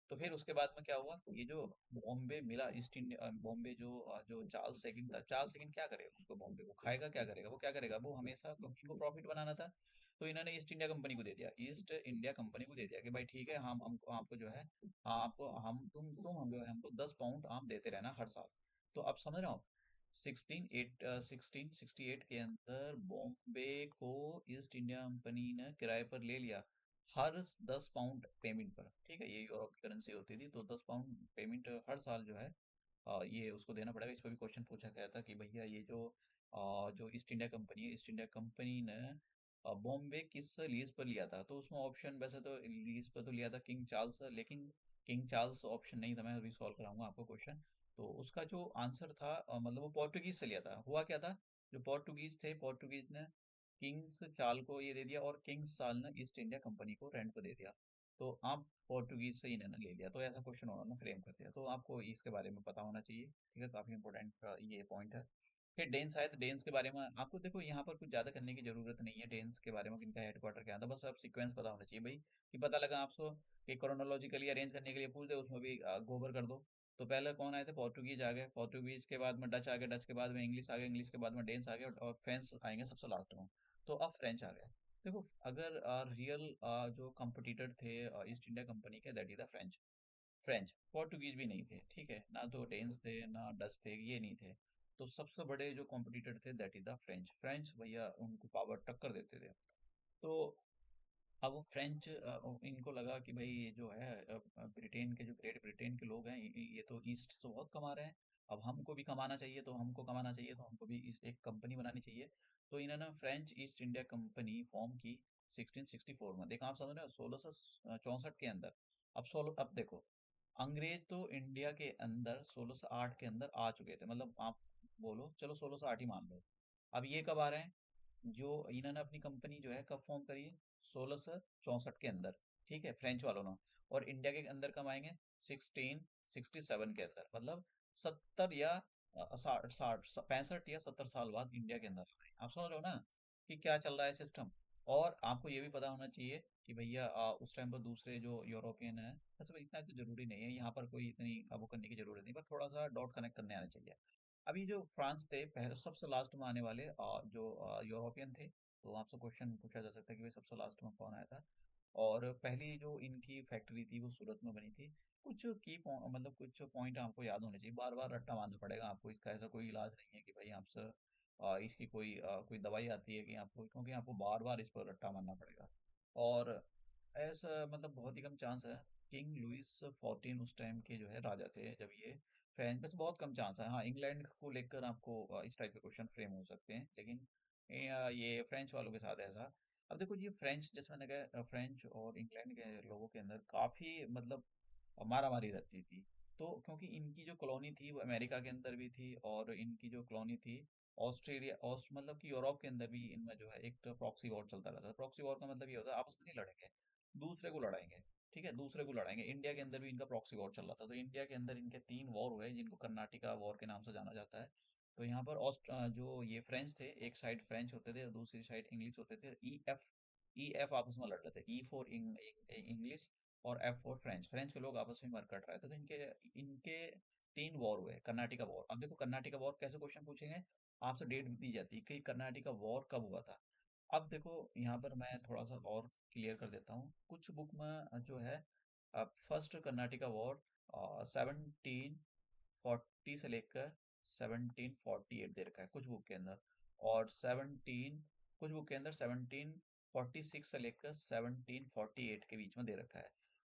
तो फिर उसके बाद में क्या हुआ, ये जो बॉम्बे मिला, ईस्ट इंडिया बॉम्बे जो चार्ल्स सेकंड था, चार्ल्स सेकंड क्या करेगा, उसको बॉम्बे को खाएगा, क्या करेगा, वो क्या करेगा, वो हमेशा कंपनी को प्रॉफिट बनाना था। तो इन्होंने ईस्ट इंडिया कंपनी को दे दिया, ईस्ट इंडिया कंपनी को दे दिया कि भाई ठीक है, हम आपको जो है, आपको हम तुम हम जो है, हमको 10 पाउंड आप देते रहना हर साल। तो अब समझ रहे हो, 1668 के अंदर बॉम्बे को ईस्ट इंडिया कंपनी ने किराए पर ले लिया, हर 10 पाउंड पेमेंट पर, ठीक है, ये यूरोप की करेंसी होती थी। तो 10 पाउंड पेमेंट हर साल जो है ये उसको देना पड़ेगा। इस पर भी क्वेश्चन पूछा गया था कि भैया ये जो ईस्ट इंडिया कंपनी है, ईस्ट इंडिया कंपनी ने बॉम्बे किस लीज पर लिया था। तो उसमें ऑप्शन, वैसे तो लीज पर तो लिया था किंग चार्ल्स, लेकिन किंग चार्ल्स ऑप्शन नहीं था। मैं अभी सॉल्व कराऊंगा आपको क्वेश्चन। तो उसका जो आंसर था, मतलब वो पोर्टुगीज से लिया था। हुआ क्या था, जो पोर्टुगीज थे, पोर्टुगीज ने किंग्स चार्ल को ये दे दिया, और किंग्स चार्ल ने ईस्ट इंडिया कंपनी को रेंट पर दे दिया। तो आप पोर्टुगीज से इन्होंने ले लिया, तो ऐसा क्वेश्चन उन्होंने फ्रेम कर दिया। तो आपको इसके बारे में पता होना चाहिए, ठीक है, काफी इंपॉर्टेंट ये पॉइंट है। फिर डेन्स आए, तो डेन्स के बारे में आपको देखो, यहाँ पर कुछ ज्यादा करने की जरूरत नहीं है। डेन्स के बारे में इनका हेडक्वार्टर क्या था, बस अब सीक्वेंस पता होना चाहिए भाई, कि पता लगा आपको कि क्रोनोलॉजिकली अरेंज करने के लिए पूछ दे, उसमें भी गोबर कर दो। तो पहले कौन आए थे, पोर्टुगीज आ गए, पोर्टुगीज के बाद में डच आ गए, डच के बाद में इंग्लिश आ गए, इंग्लिश के बाद में डेन्स आ गए, और फ्रेंच आएंगे सबसे लास्ट में। तो अब फ्रेंच आ गए। देखो, अगर रियल जो कंपटीटर थे ईस्ट इंडिया कंपनी के, that is the French. French, Portuguese भी नहीं थे, ठीक है, ना तो डेन्स थे ना डच थे, ये नहीं थे। तो सबसे बड़े जो कॉम्पिटिटर थे, that is the French. French भैया उनको पावर टक्कर देते थे। तो अब वो फ्रेंच, इनको लगा कि भाई ये जो है ब्रिटेन के, जो ग्रेट ब्रिटेन के लोग हैं, ये तो ईस्ट से बहुत कमा रहे हैं, अब हमको भी कमाना चाहिए, तो हमको कमाना चाहिए, तो हमको भी एक कंपनी बनानी चाहिए। तो इन्होंने French east India company form की 1664 में। देखो, आप समझ रहे हो, 1664 के अंदर। अब देखो, अंग्रेज तो इंडिया के अंदर 1608 के अंदर आ चुके थे, मतलब आप बोलो चलो 1608 ही मान लो। अब ये कब आ रहे हैं, जो इन्होंने अपनी कंपनी जो है कब फॉर्म करी है, 1664 के अंदर, ठीक है, फ्रेंच वालों ने। और इंडिया के अंदर कब आएंगे, 1667 के अंदर, मतलब 70 या 65 या 70 साल बाद इंडिया के अंदर आ रहे हैं। आप समझ रहे हो ना कि क्या चल रहा है सिस्टम। और आपको ये भी पता होना चाहिए कि भैया उस टाइम पर दूसरे जो यूरोपियन है, वैसे भाई इतना तो जरूरी नहीं है यहाँ पर, कोई इतनी वो करने की जरूरत नहीं, पर थोड़ा सा डॉट कनेक्ट करने आना चाहिए। अभी जो फ्रांस थे पहले सबसे लास्ट में आने वाले जो यूरोपियन थे, तो आपसे क्वेश्चन पूछा जा सकता है कि भाई सबसे लास्ट में कौन आया था। और पहली जो इनकी फैक्ट्री थी वो सूरत में बनी थी। कुछ मतलब कुछ पॉइंट आपको याद होने चाहिए, बार बार रट्टा मारना पड़ेगा आपको, इसका ऐसा कोई इलाज नहीं है कि भाई आपसे इसकी कोई दवाई आती है कि आपको, क्योंकि आपको बार बार इस पर रट्टा मारना पड़ेगा। और ऐसा मतलब बहुत ही कम चांस है। किंग लुइस 14 उस टाइम के जो है राजा थे जब ये फ्रेंच, बस बहुत कम चांस है। हाँ, इंग्लैंड को लेकर आपको इस टाइप के क्वेश्चन फ्रेम हो सकते हैं, लेकिन ये फ्रेंच वालों के साथ ऐसा। अब देखो ये फ्रेंच, जैसे मैंने कहा फ्रेंच और इंग्लैंड के लोगों के अंदर काफ़ी मतलब मारा मारी रहती थी। तो क्योंकि इनकी जो कॉलोनी थी वो अमेरिका के अंदर भी थी, और इनकी जो कॉलोनी थी ऑस्ट्रेलिया मतलब कि यूरोप के अंदर भी, इनमें जो है एक तो प्रॉक्सी वॉर चलता रहता था। प्रॉक्सी वॉर का मतलब ये होता है आपस में नहीं लड़ेंगे, दूसरे को लड़ाएंगे, ठीक है, दूसरे को लड़ाएंगे। इंडिया के अंदर भी इनका प्रॉक्सी वॉर चल रहा था, तो इंडिया के अंदर इनके 3 वॉर हुए जिनको कर्नाटिका वॉर के नाम से जाना जाता है। तो यहाँ पर जो ये फ्रेंच थे, एक साइड फ्रेंच होते थे और दूसरी साइड इंग्लिश होते थे। ई एफ आपस में लड़ रहे थे, ई फॉर इंग्लिश और एफ फॉर फ्रेंच, फ्रेंच के लोग आपस में मर कट रहे थे। तो इनके इनके 3 वॉर हुए, कर्नाटिका वॉर। अब देखो कर्नाटिका वॉर कैसे क्वेश्चन पूछेंगे, आपसे डेट दी जाती है कि कर्नाटिका वॉर कब हुआ था। अब देखो यहाँ पर मैं थोड़ा सा और क्लियर कर देता हूँ, कुछ बुक में जो है फर्स्ट कर्नाटिका वॉर 1740 से लेकर 1748 दे रखा है कुछ बुक के अंदर। और 17 कुछ बुक के अंदर 1746 से लेकर 1748 के बीच में दे रखा है।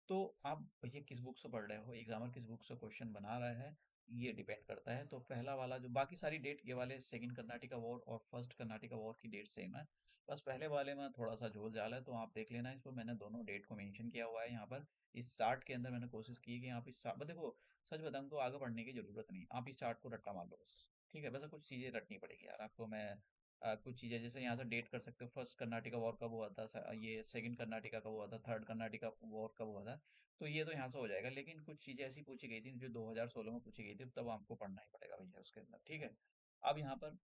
तो आप ये किस बुक से पढ़ रहे हो, एग्जामर किस बुक से क्वेश्चन बना रहा है, ये डिपेंड करता है। तो पहला वाला जो बाकी सारी डेट, ये वाले सेकंड कर्नाटिका वॉर और फर्स्ट कर्नाटिका वॉर की डेट सेम है, बस पहले वाले में थोड़ा सा झोल झाल है। तो आप देख लेना, इस पर मैंने दोनों डेट को मेंशन किया हुआ है यहाँ पर। इस चार्ट के अंदर मैंने कोशिश की कि आप इस चार्ट देखो, सच बताऊं तो आगे बढ़ने की जरूरत नहीं, आप इस चार्ट को रट्टा मार लो बस, ठीक है। वैसे कुछ चीजें रटनी पड़ेगी यार आपको, मैं कुछ चीजें जैसे यहाँ से डेट कर सकते हो, फर्स्ट कर्नाटिका वॉर कब हुआ था, ये सेकंड कर्नाटिका कब हुआ था, थर्ड कर्नाटिका वॉर कब हुआ था। तो ये तो यहाँ से हो जाएगा, लेकिन कुछ चीजें ऐसी पूछी गई थी जो 2016 में पूछी गई थी, तब आपको पढ़ना ही पड़ेगा भैया उसके अंदर, ठीक है। अब यहाँ पर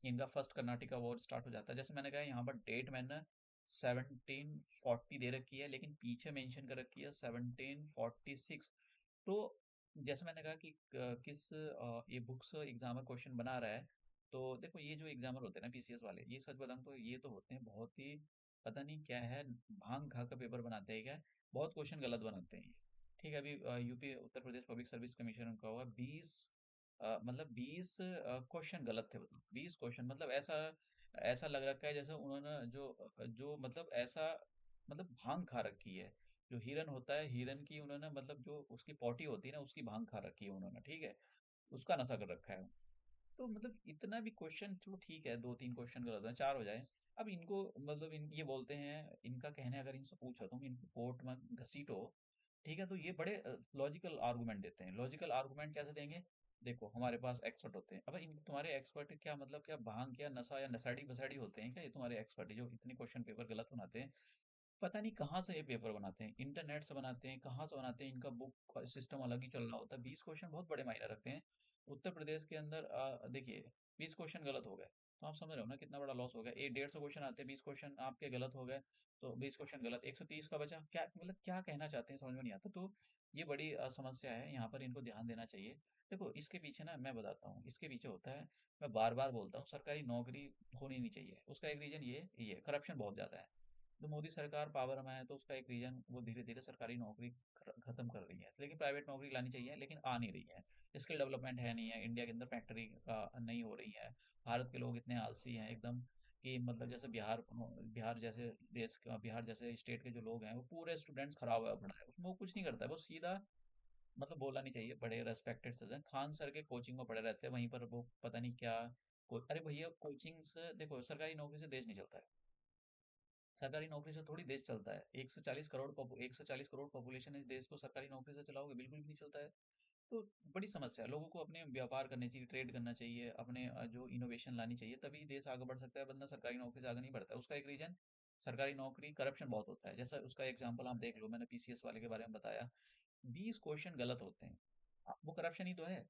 इनका फर्स्ट कर्नाटिका वॉर स्टार्ट हो जाता है, जैसे मैंने कहा यहाँ पर डेट मैंने 1740 दे रखी है, लेकिन पीछे मेंशन कर रखी है 1746। तो जैसे मैंने कहा कि किस ये बुक्स एग्जामर क्वेश्चन बना रहा है। तो देखो ये जो एग्जामर होते हैं ना पीसीएस वाले, ये सच बताऊं तो ये तो होते हैं बहुत ही, पता नहीं क्या है, भांग खा का पेपर बनाते हैं क्या, बहुत क्वेश्चन गलत बनाते हैं ये, ठीक है। अभी UP Uttar Pradesh public service commission का हुआ 20 मतलब 20 क्वेश्चन गलत थे, मतलब 20 क्वेश्चन, मतलब ऐसा ऐसा लग रखा है जैसे उन्होंने जो मतलब ऐसा मतलब भांग खा रखी है। जो हिरन होता है, हिरन की उन्होंने मतलब जो उसकी पॉटी होती है ना, उसकी भांग खा रखी है उन्होंने, ठीक है, उसका नशा कर रखा है। तो मतलब इतना भी क्वेश्चन, चलो ठीक है, 2-3 क्वेश्चन गलत है, 4 हो जाए। अब इनको मतलब ये बोलते हैं, इनका कहना है अगर इनसे पूछो तुम इनको कोर्ट में घसीटो, ठीक है, तो ये बड़े लॉजिकल आर्गुमेंट देते हैं। लॉजिकल आर्गुमेंट कैसे देंगे, देखो हमारे पास एक्सपर्ट होते हैं। अब इन तुम्हारे एक्सपर्ट क्या मतलब, क्या भांग क्या नशा या नशेड़ी बसाड़ी होते हैं क्या ये तुम्हारे एक्सपर्ट जो इतने क्वेश्चन पेपर गलत बनाते हैं। पता नहीं कहाँ से ये पेपर बनाते हैं, इंटरनेट से बनाते हैं, कहाँ से बनाते हैं, इनका बुक सिस्टम अलग ही चल रहा होता है। 20 क्वेश्चन बहुत बड़े मायने रखते हैं। उत्तर प्रदेश के अंदर देखिए 20 क्वेश्चन गलत हो गए, तो आप समझ रहे हो ना कितना बड़ा लॉस हो गया। 150 क्वेश्चन आते हैं, 20 क्वेश्चन आपके गलत हो गए, तो 20 क्वेश्चन गलत, 130 का बचा। क्या मतलब क्या कहना चाहते हैं समझ में नहीं आता। तो ये बड़ी समस्या है, यहाँ पर इनको ध्यान देना चाहिए। देखो इसके पीछे ना मैं बताता हूँ, इसके पीछे होता है, मैं बार बार बोलता हूँ, सरकारी नौकरी होनी नहीं चाहिए। उसका एक रीजन ये करप्शन बहुत ज़्यादा है। तो मोदी सरकार पावर में है, तो उसका एक रीजन वो धीरे धीरे सरकारी नौकरी खत्म कर रही है, लेकिन प्राइवेट नौकरी लानी चाहिए, लेकिन आ नहीं रही है। स्किल डेवलपमेंट है नहीं है, इंडिया के अंदर फैक्ट्री नहीं हो रही है। भारत के लोग इतने आलसी हैं एकदम, कि मतलब जैसे बिहार जैसे देश का, बिहार जैसे स्टेट के जो लोग हैं वो पूरे स्टूडेंट्स खराब हुआ पड़ा है, उसमें वो कुछ नहीं करता है, वो सीधा मतलब बोलना नहीं चाहिए, बड़े रेस्पेक्टेड सर खान सर के कोचिंग में पड़े रहते हैं वहीं पर, वो पता नहीं क्या। अरे भैया कोचिंग से देखो, सरकारी नौकरी से देश नहीं चलता है। सरकारी नौकरी से थोड़ी देश चलता है। 140 करोड़ पॉपुलेशन है इस देश को, सरकारी नौकरी से चलाओगे? बिल्कुल भी नहीं चलता है। तो बड़ी समस्या है। लोगों को अपने व्यापार करने चाहिए, ट्रेड करना चाहिए, अपने जो इनोवेशन लानी चाहिए, तभी देश आगे बढ़ सकता है, वरना सरकारी नौकरी से आगे नहीं बढ़ता है। उसका एक रीजन, सरकारी नौकरी करप्शन बहुत होता है। जैसा उसका एग्जांपल आप देख लो, मैंने पीसीएस वाले के बारे में बताया, 20 क्वेश्चन गलत होते हैं। वो करप्शन ही तो है।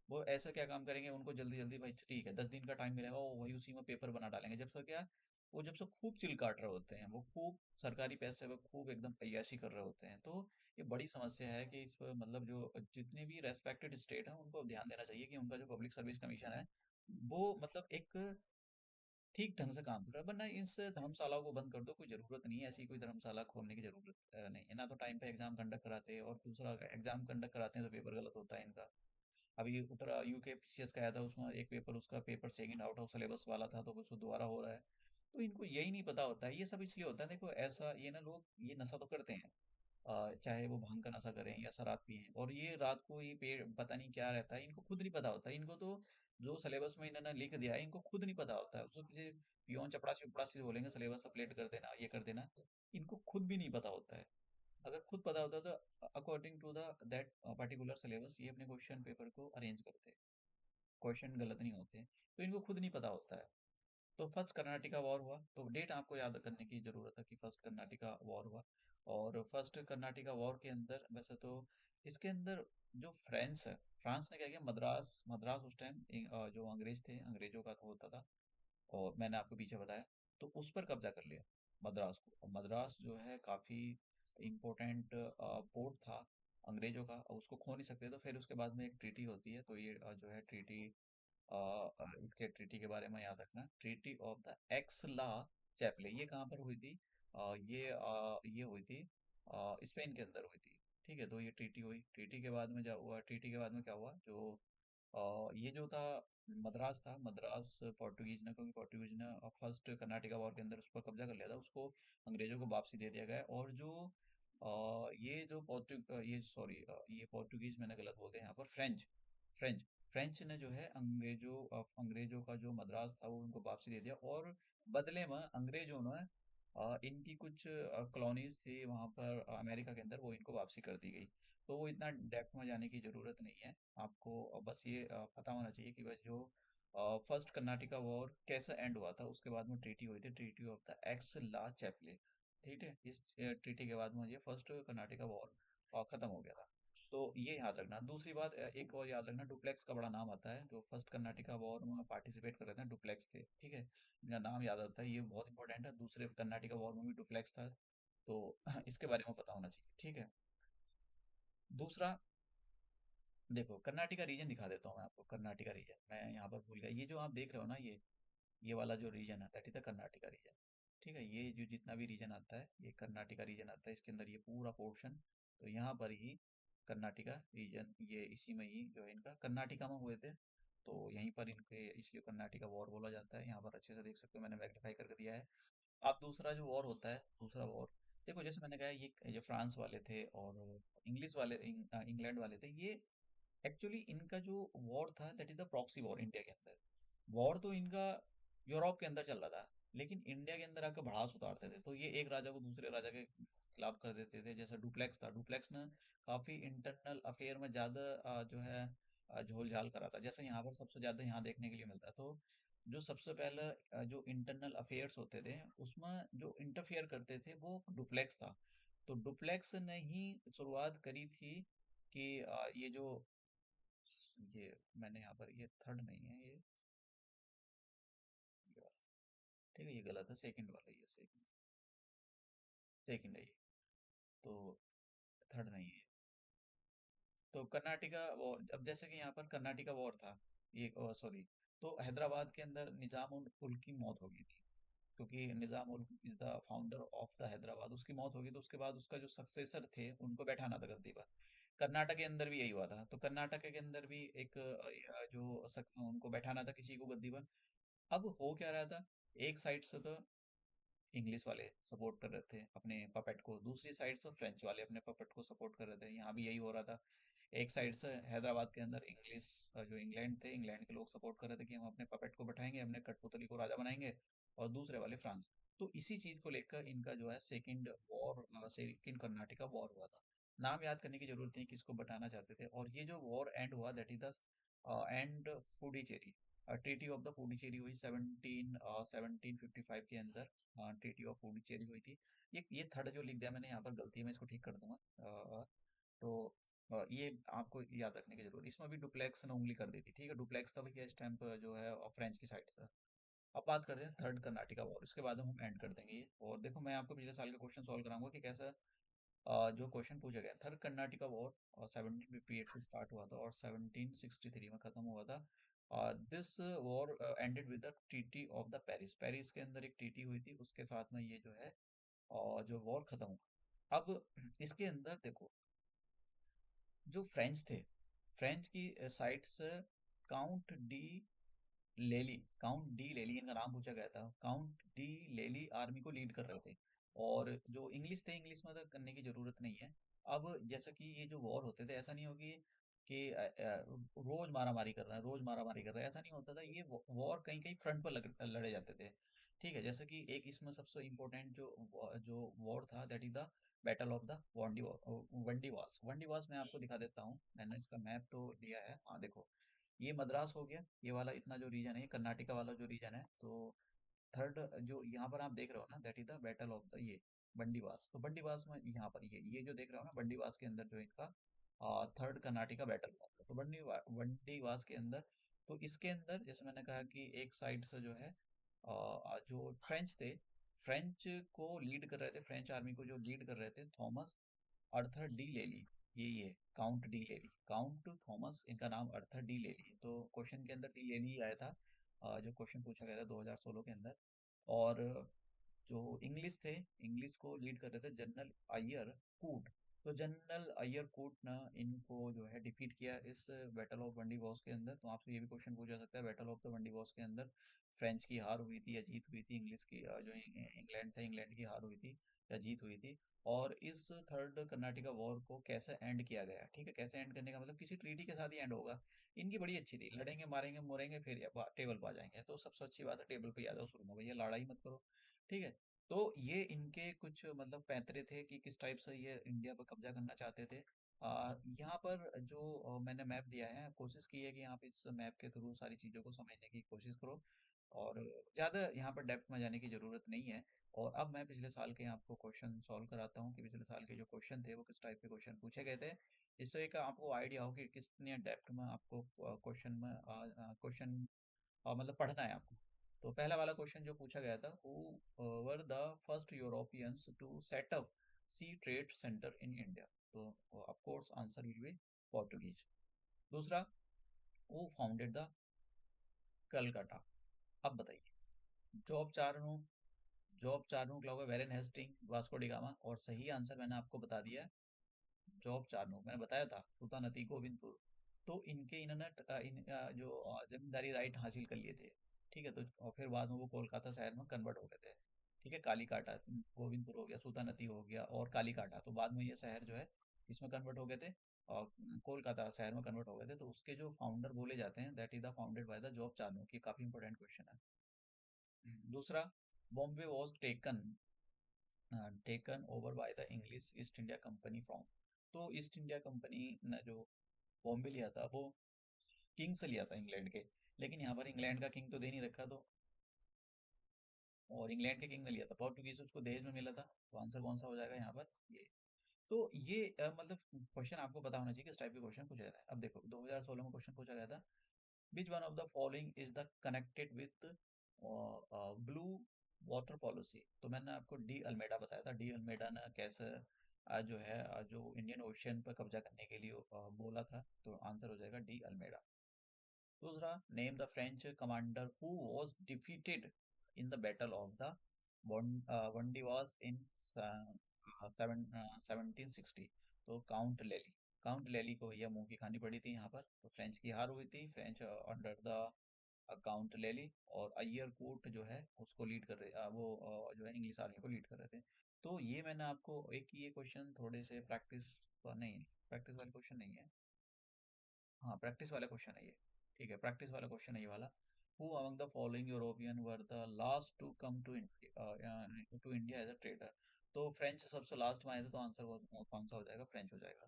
वो ऐसा क्या काम करेंगे, उनको जल्दी जल्दी, भाई ठीक है 10 दिन का टाइम मिलेगा, वो वही उसी में पेपर बना डालेंगे। जब से क्या, वो जब से खूब चिल काट रहे होते हैं, वो खूब सरकारी पैसे में खूब एकदम अय्याशी कर रहे होते हैं। तो ये बड़ी समस्या है कि इस पर मतलब जो जितने भी रेस्पेक्टेड स्टेट हैं उनको ध्यान देना चाहिए कि उनका जो पब्लिक सर्विस कमीशन है वो मतलब एक ठीक ढंग से काम कर रहा है। वरना इस धर्मशालाओं को बंद कर दो, कोई ज़रूरत नहीं है ऐसी कोई धर्मशाला खोलने की ज़रूरत नहीं है। ना तो टाइम पे एग्जाम कंडक्ट कराते हैं, और दूसरा एग्जाम कंडक्ट कराते हैं तो पेपर गलत होता है इनका। अभी उत्तरा यूके पीसीएस का आया था, उसमें एक पेपर, उसका paper second out of syllabus वाला था, तो उसको दोबारा हो रहा है। तो इनको यही नहीं पता होता है। ये सब इसलिए होता है, देखो ऐसा ये ना, लोग ये नशा तो करते हैं, चाहे वो भांग का नशा करें या शराब पिएं, और ये रात को ये पेड़ पता नहीं क्या रहता है, इनको खुद नहीं पता होता है। इनको तो जो सिलेबस में इन्होंने लिख दिया है इनको खुद नहीं पता होता है। उसको किसी पियोन चपड़ासी उपड़ासी से बोलेंगे सिलेबस अपडेट कर देना, ये कर देना, इनको खुद भी नहीं पता होता है। अगर खुद पता होता तो according to the that particular syllabus ये अपने क्वेश्चन पेपर को अरेंज करते, क्वेश्चन गलत नहीं होते। तो इनको खुद नहीं पता होता है। तो फर्स्ट कर्नाटका वॉर हुआ, तो डेट आपको याद करने की ज़रूरत है कि फर्स्ट कर्नाटका वॉर हुआ। और फर्स्ट कर्नाटका वॉर के अंदर वैसे तो इसके अंदर जो फ्रांस है, फ्रांस ने क्या किया, मद्रास मद्रास उस टाइम जो अंग्रेज थे, अंग्रेजों का तो होता था, और मैंने आपको पीछे बताया, तो उस पर कब्जा कर लिया मद्रास को। और मद्रास जो है काफ़ी इम्पोर्टेंट पोर्ट था अंग्रेजों का, और उसको खो नहीं सकते। तो फिर उसके बाद में एक ट्रीटी होती है, तो ये जो है ट्रीटी, इसके ट्रीटी के बारे में याद रखना, ट्रीटी ऑफ द एक्सला चैपले। ये कहाँ पर हुई थी? ये हुई थी स्पेन के अंदर हुई थी। ठीक है, तो ये ट्रीटी हुई। ट्रीटी के बाद में क्या हुआ, ट्रीटी के बाद में क्या हुआ, जो ये जो था मद्रास था, मद्रास पोर्टुगीज ने, क्योंकि पोर्टुगीज ने फर्स्ट कर्नाटका वॉर के अंदर उस पर कब्जा कर लिया था, उसको अंग्रेजों को वापसी दे दिया गया। और जो ये जो ये सॉरी, ये पोर्टुगीज मैंने गलत बोल दिया यहाँ पर, फ्रेंच फ्रेंच फ्रेंच ने जो है अंग्रेजों का जो मद्रास था वो उनको वापसी दे दिया। और बदले में अंग्रेजों ने इनकी कुछ कॉलोनीज थी वहाँ पर अमेरिका के अंदर, वो इनको वापसी कर दी गई। तो वो इतना डेप्थ में जाने की ज़रूरत नहीं है आपको। बस ये पता होना चाहिए कि वह जो फर्स्ट कर्नाटका वॉर कैसे एंड हुआ था। उसके बाद में ट्रीटी हुई थी, ट्रीटी ऑफ द एक्स ला चैपले। ठीक है, इस ट्रीटी के बाद में ये फर्स्ट कर्नाटका वॉर खत्म हो गया था। तो ये याद रखना। दूसरी बात, एक और याद रखना, डुप्लेक्स का बड़ा नाम आता है, जो फर्स्ट कर्नाटका वॉर में पार्टिसिपेट कर रहे थे, डुप्लेक्स थे। ठीक है, इनका नाम याद आता है, ये बहुत इंपॉर्टेंट है। दूसरे कर्नाटका वॉर में भी डुप्लेक्स था, तो इसके बारे में पता होना चाहिए। ठीक है, दूसरा देखो, कर्नाटका रीजन दिखा देता हूँ मैं आपको। कर्नाटका रीजन मैं यहाँ पर भूल गया, ये जो आप देख रहे हो ना, ये वाला जो रीजन है that is the Karnataka reason. ठीक है, ये जो जितना भी रीजन आता है ये कर्नाटका रीजन आता है, इसके अंदर ये पूरा पोर्शन। तो यहाँ पर ही कर्नाटका रीजन, ये इसी में ही जो है इनका कर्नाटका में हुए थे, तो यहीं पर इनके इसलिए कर्नाटका वॉर बोला जाता है। यहाँ पर अच्छे से देख सकते हो, मैंने मैग्नीफाई करके दिया है। अब दूसरा जो वॉर होता है, दूसरा वॉर देखो, जैसे मैंने कहा ये फ्रांस वाले थे और इंग्लिश वाले, इंग्लैंड वाले थे। ये एक्चुअली इनका जो वॉर था that is the proxy war. India के अंदर वॉर तो इनका यूरोप के अंदर चल रहा था, लेकिन इंडिया के अंदर आकर भड़ास उतारते थे। तो ये एक राजा को दूसरे राजा के खिलाफ कर देते थे। जैसे डुप्लेक्स था, डुप्लेक्स ने काफ़ी इंटरनल अफेयर में ज़्यादा जो है झोल झाल करा था। जैसे यहाँ पर सबसे ज़्यादा यहाँ देखने के लिए मिलता है। तो जो सबसे पहले जो इंटरनल अफेयर्स होते थे उसमें जो इंटरफेयर करते थे वो डुप्लेक्स था। तो डुप्लेक्स ने ही शुरुआत करी थी कि ये जो ये मैंने यहाँ पर, ये थर्ड नहीं है, ये वाला, ठीक है, ये गलत है, सेकंड वाला, ये सेकंड सेकंड है ये, तो थर्ड नहीं है। तो कर्नाटका वॉर, अब जैसे कि यहाँ पर कर्नाटका वॉर था, ये सॉरी, तो हैदराबाद के अंदर निजाम उल उल की मौत हो गई थी, क्योंकि Nizam ul is the founder of the Hyderabad. उसकी मौत होगी तो उसके बाद उसका जो सक्सेसर थे उनको बैठाना था गद्दी पर। कर्नाटक के अंदर भी यही हुआ था। तो कर्नाटक के अंदर भी एक उनको बैठाना था किसी को गद्दी पर। अब हो क्या रहा था, एक साइड से तो इंग्लिश वाले सपोर्ट कर रहे थे अपने पपेट को, दूसरी साइड से फ्रेंच वाले अपने पपेट को सपोर्ट कर रहे थे। यहाँ भी यही हो रहा था। एक साइड से हैदराबाद के अंदर इंग्लिश, जो इंग्लैंड थे, इंग्लैंड के लोग सपोर्ट कर रहे थे कि हम अपने पपेट को बैठाएंगे, हमने कठपुतली को राजा बनाएंगे, और दूसरे वाले फ्रांस। तो इसी चीज को लेकर इनका जो है सेकंड कर्नाटका वॉर हुआ था। नाम याद करने की जरूरत नहीं किसको बताना चाहते थे। और ये जो वॉर एंड हुआ, that is the end Puducherry, treaty of the Puducherry हुई 1755 के अंदर। ट्रीटी ऑफ पुडुचेरी हुई थी। ये थर्ड जो लिख दिया मैंने यहाँ पर, गलती है, मैं इसको ठीक कर दूंगा। तो ये आपको याद रखने की जरूरत है। इसमें भी डुप्लेक्स ने उंगली कर दी थी, ठीक है, डुप्लेक्स था भैया स्टैंप जो है फ्रेंच की साइड से। अब बात करते हैं थर्ड कर्नाटका वॉर, इसके बाद हम एंड कर देंगे ये। और देखो मैं आपको पिछले साल का क्वेश्चन सॉल्व कराऊंगा कि कैसा जो क्वेश्चन पूछा गया। थर्ड कर्नाटका वॉर 1758 से स्टार्ट हुआ था और 1763 में खत्म हुआ था। This war ended with the treaty of the Paris. Paris के अंदर एक ट्रीटी हुई थी, उसके साथ में ये जो है जो वॉर खत्म हुआ। अब इसके अंदर देखो, जो फ्रेंच थे, फ्रेंच की साइड से काउंट डी लेली इनका नाम पूछा गया था। काउंट डी लेली आर्मी को लीड कर रहे थे। और जो इंग्लिश थे, इंग्लिश में तो करने की जरूरत नहीं है। अब जैसा कि ये जो वॉर होते थे, ऐसा नहीं होगी कि रोज मारामारी कर रहे हैं, रोज मारामारी कर रहे हैं, ऐसा नहीं होता था। ये वॉर कहीं कहीं फ्रंट पर लड़े जाते थे। ठीक है, जैसे कि एक इसमें सबसे इम्पोर्टेंट जो वॉर था, that is the battle of the Wandiwash. Wandiwash मैं आपको दिखा देता हूँ, मैंने इसका मैप तो लिया है। हाँ देखो, ये मद्रास हो गया, ये वाला इतना जो रीजन है, ये कर्नाटका वाला जो रीजन है। तो थर्ड जो यहाँ पर आप देख रहे हो ना, that is the battle of the ये बंडीवास। तो बंडीवास में यहाँ पर ये जो देख रहे हो ना, बंडीवास के अंदर जो इनका थर्ड कर्नाटका बैटल हुआ था। तो बंडीवास के अंदर, तो इसके अंदर जैसे मैंने कहा कि एक साइड से जो है जो फ्रेंच थे, फ्रेंच को लीड कर रहे थे, फ्रेंच आर्मी को जो लीड कर रहे थे, थॉमस अर्थर डी लेली। यही है, काउंट डी लेली, काउंट थॉमस, इनका नाम अर्थर डी लेली। तो क्वेश्चन के अंदर डी लेली ही आया था, जो क्वेश्चन पूछा गया था 2016 के अंदर। और जो इंग्लिश थे, इंग्लिश को लीड कर रहे थे जनरल अय्यर कूट। तो जनरल अय्यर कूट ने इनको जो है डिफीट किया इस बैटल ऑफ बंडी वॉर्स के अंदर। तो आपसे ये भी क्वेश्चन पूछा सकता है, battle of the Wandiwash के अंदर फ्रेंच की हार हुई थी या जीत हुई थी, इंग्लिश की जो इंग्लैंड था, इंग्लैंड की हार हुई थी या जीत हुई थी। और इस थर्ड कर्नाटका वॉर को कैसे एंड किया गया, ठीक है, कैसे एंड करने का मतलब किसी ट्रीटी के साथ ही एंड होगा। इनकी बड़ी अच्छी थी, लड़ेंगे मारेंगे मोरेंगे फिर टेबल पर आ जाएंगे। तो सबसे अच्छी बात है, टेबल पे आ जाओ शुरू में, भैया लड़ाई मत करो, ठीक है। तो ये इनके कुछ मतलब पैंतरे थे कि किस टाइप से ये इंडिया पर कब्जा करना चाहते थे। यहाँ पर जो मैंने मैप दिया है, कोशिश की है कि आप इस मैप के थ्रू सारी चीज़ों को समझने की कोशिश करो। और ज़्यादा यहाँ पर डेप्थ में जाने की ज़रूरत नहीं है। और अब मैं पिछले साल के आपको क्वेश्चन सॉल्व कराता हूँ कि पिछले साल के जो क्वेश्चन थे वो किस टाइप के क्वेश्चन पूछे गए थे। इससे एक आपको आइडिया हो कि कितने डेप्थ में आपको क्वेश्चन मतलब पढ़ना है आपको। तो पहला वाला क्वेश्चन जो पूछा गया था, who were the first Europeans to set up sea trade centre in India. तो of course answer will be Portuguese. दूसरा, हु फाउंडेड द कलकत्ता। अब बताइए, जॉब चार्नो जॉब चार्नो क्या होगा, Warren Hastings, Vasco da Gama. और सही answer मैंने आपको बता दिया है, जॉब चार्नो। मैंने बताया था सुल्तानती गोविंदपुर। तो इनके इन्होंने जो जमींदारी राइट हासिल कर लिए थे, ठीक है। तो और फिर बाद में वो कोलकाता शहर में कन्वर्ट हो गए थे, ठीक है। कालीकाटा, गोविंदपुर हो गया, सुल्तानती हो गया और कालीकाटा, तो बाद में ये शहर जो है इसमें कन्वर्ट हो गए थे और कोलकाता शहर में कन्वर्ट हो गए थे। तो उसके जो फाउंडर बोले जाते हैं, that is the founded by the Job Charnock, की काफी इंपॉर्टेंट क्वेश्चन है। दूसरा, Bombay was taken over by the English East India Company from. तो ईस्ट इंडिया कंपनी ने जो बॉम्बे लिया था, वो किंग से लिया था, इंग्लैंड के। लेकिन यहाँ पर इंग्लैंड का किंग तो दे नहीं रखा, तो और इंग्लैंड के किंग ने लिया था, पोर्टुगीज उसको दहेज में मिला था। तो आंसर कौन सा हो जाएगा यहाँ पर, ये। तो ये मतलब क्वेश्चन आपको पता होना चाहिए कि इस टाइप के क्वेश्चन पूछा जाता है। अब देखो 2016 में क्वेश्चन पूछा गया था, which one of the following is the connected with blue water policy. तो मैंने आपको डी अल्मेडा बताया था, डी अल्मेडा ने कैसे जो है जो इंडियन ओशियन पर कब्जा करने के लिए बोला था। तो आंसर हो जाएगा डी अल्मेडा। दूसरा, name the French commander who was defeated in the battle of the Wandiwash in 1760। तो काउंट लेली को भैया मुंह की खानी पड़ी थी यहाँ पर। तो फ्रेंच की हार हुई थी, फ्रेंच अंडर द काउंट लेली। और अय्यर कोर्ट जो है उसको लीड कर रहे वो जो है इंग्लिश आर्मी को लीड कर रहे थे। तो ये मैंने आपको एक ये क्वेश्चन थोड़े से प्रैक्टिस नहीं, प्रैक्टिस वाले क्वेश्चन नहीं है। हाँ, प्रैक्टिस वाला क्वेश्चन है ये। ठीक है, प्रैक्टिस वाला क्वेश्चन है ये वाला। Who among the following European were the last to come to India as a trader. तो फ्रेंच सबसे लास्ट में आए थे, तो आंसर कौन सा हो जाएगा? फ्रेंच हो जाएगा।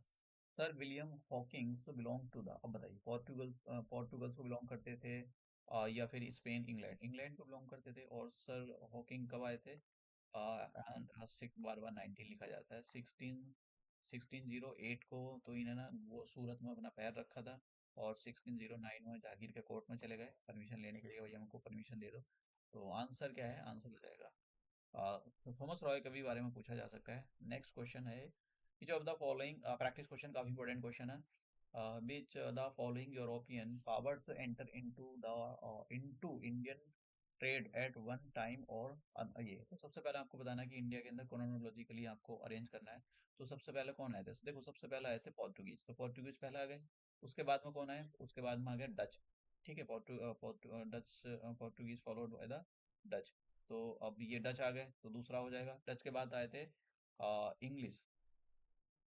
Sir William Hawkins belong to the, अब बताइए, पोर्टुगल को बिलोंग करते थे, या फिर स्पेन, इंग्लैंड इंग्लैंड को बिलोंग करते थे। और सर हॉकिंग कब आए थे? अराउंड सिक्स बार बार 19 लिखा जाता है, 1608 को तो इन्हें ना वो सूरत में अपना पैर रखा था। और 1609 में जहांगीर के कोर्ट में चले गए परमिशन लेने के लिए, भैया हमको परमिशन दे दो। तो आंसर क्या है? आंसर हो जाएगा तो थॉमस रॉय के भी बारे में पूछा जा सकता है। नेक्स्ट क्वेश्चन है, which of the following, practice question काफी इंपॉर्टेंट क्वेश्चन है। Which the following European powers enter into Indian trade at one time और ये तो सबसे पहले आपको बताना है कि इंडिया के अंदर क्रोनोलॉजिकली आपको अरेंज करना है। तो सबसे पहले कौन आए थे? देखो, सबसे पहले आए थे पोर्टुगीज, तो पोर्टुगीज पहले आ गए। उसके बाद में कौन आए? उसके बाद में आ गया डच। ठीक है, Portuguese followed by the Dutch. तो अब ये डच आ गए, तो दूसरा हो जाएगा। डच के बाद आए थे इंग्लिश,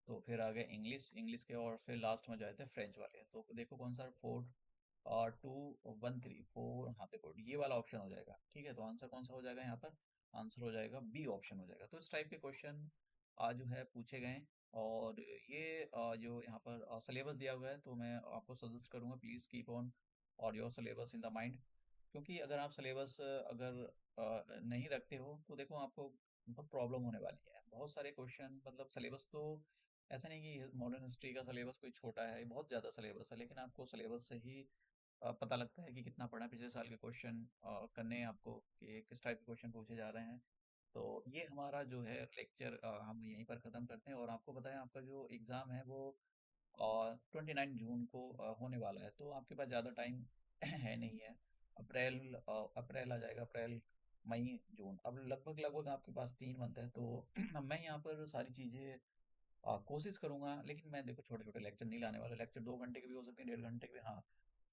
तो फिर आ गए इंग्लिश, इंग्लिश के, और फिर लास्ट में जो आए थे फ्रेंच वाले। तो देखो कौन सा, 4213 4, हाँ देखो ये वाला ऑप्शन हो जाएगा। ठीक है, तो आंसर कौन सा हो जाएगा यहाँ पर? आंसर हो जाएगा बी ऑप्शन हो जाएगा। तो इस टाइप के क्वेश्चन आज जो है पूछे गए हैं। और ये जो यहाँ पर सिलेबस दिया हुआ है, तो मैं आपको सजेस्ट करूँगा, प्लीज़ कीप ऑन और your syllabus in the mind. क्योंकि अगर आप सिलेबस अगर नहीं रखते हो, तो देखो आपको बहुत प्रॉब्लम होने वाली है। बहुत सारे क्वेश्चन, मतलब सिलेबस तो ऐसा नहीं कि मॉडर्न हिस्ट्री का सिलेबस कोई छोटा है, बहुत ज़्यादा सिलेबस है, लेकिन आपको सिलेबस से ही पता लगता है कि कितना पढ़ा है। पिछले साल के क्वेश्चन करने हैं आपको कि किस टाइप के क्वेश्चन पूछे जा रहे हैं। तो ये हमारा जो है लेक्चर हम यहीं पर ख़त्म करते हैं। और आपको बताएं, आपका जो एग्ज़ाम है वो 29 जून को होने वाला है। तो आपके पास ज़्यादा टाइम है नहीं है। अप्रैल आ जाएगा, अप्रैल, मई, जून, अब लगभग लगभग आपके पास 3 मंथ है। तो मैं यहाँ पर सारी चीज़ें कोशिश करूंगा, लेकिन मैं देखो छोटे छोटे लेक्चर नहीं लाने वाला। लेक्चर 2 घंटे के भी हो सकते हैं, 1.5 घंटे के भी। हाँ,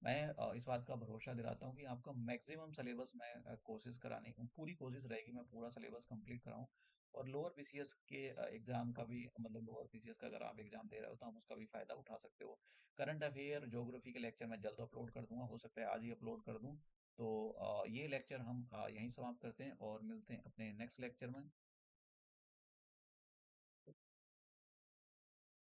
मैं इस बात का भरोसा दिलाता हूँ कि आपका मैक्सिमम सिलेबस मैं कोशिश कराने की पूरी कोशिश रहेगी, मैं पूरा सिलेबस कंप्लीट कराऊँ। और लोअर बीसीएस के एग्जाम का भी, मतलब लोअर बीसीएस का अगर आप एग्जाम दे रहे हो, तो आप उसका भी फायदा उठा सकते हो। करंट अफेयर, ज्योग्राफी के लेक्चर मैं जल्द अपलोड कर दूंगा, हो सकता है आज ही अपलोड कर दूं। तो ये लेक्चर हम यहीं समाप्त करते हैं और मिलते हैं अपने नेक्स्ट लेक्चर में।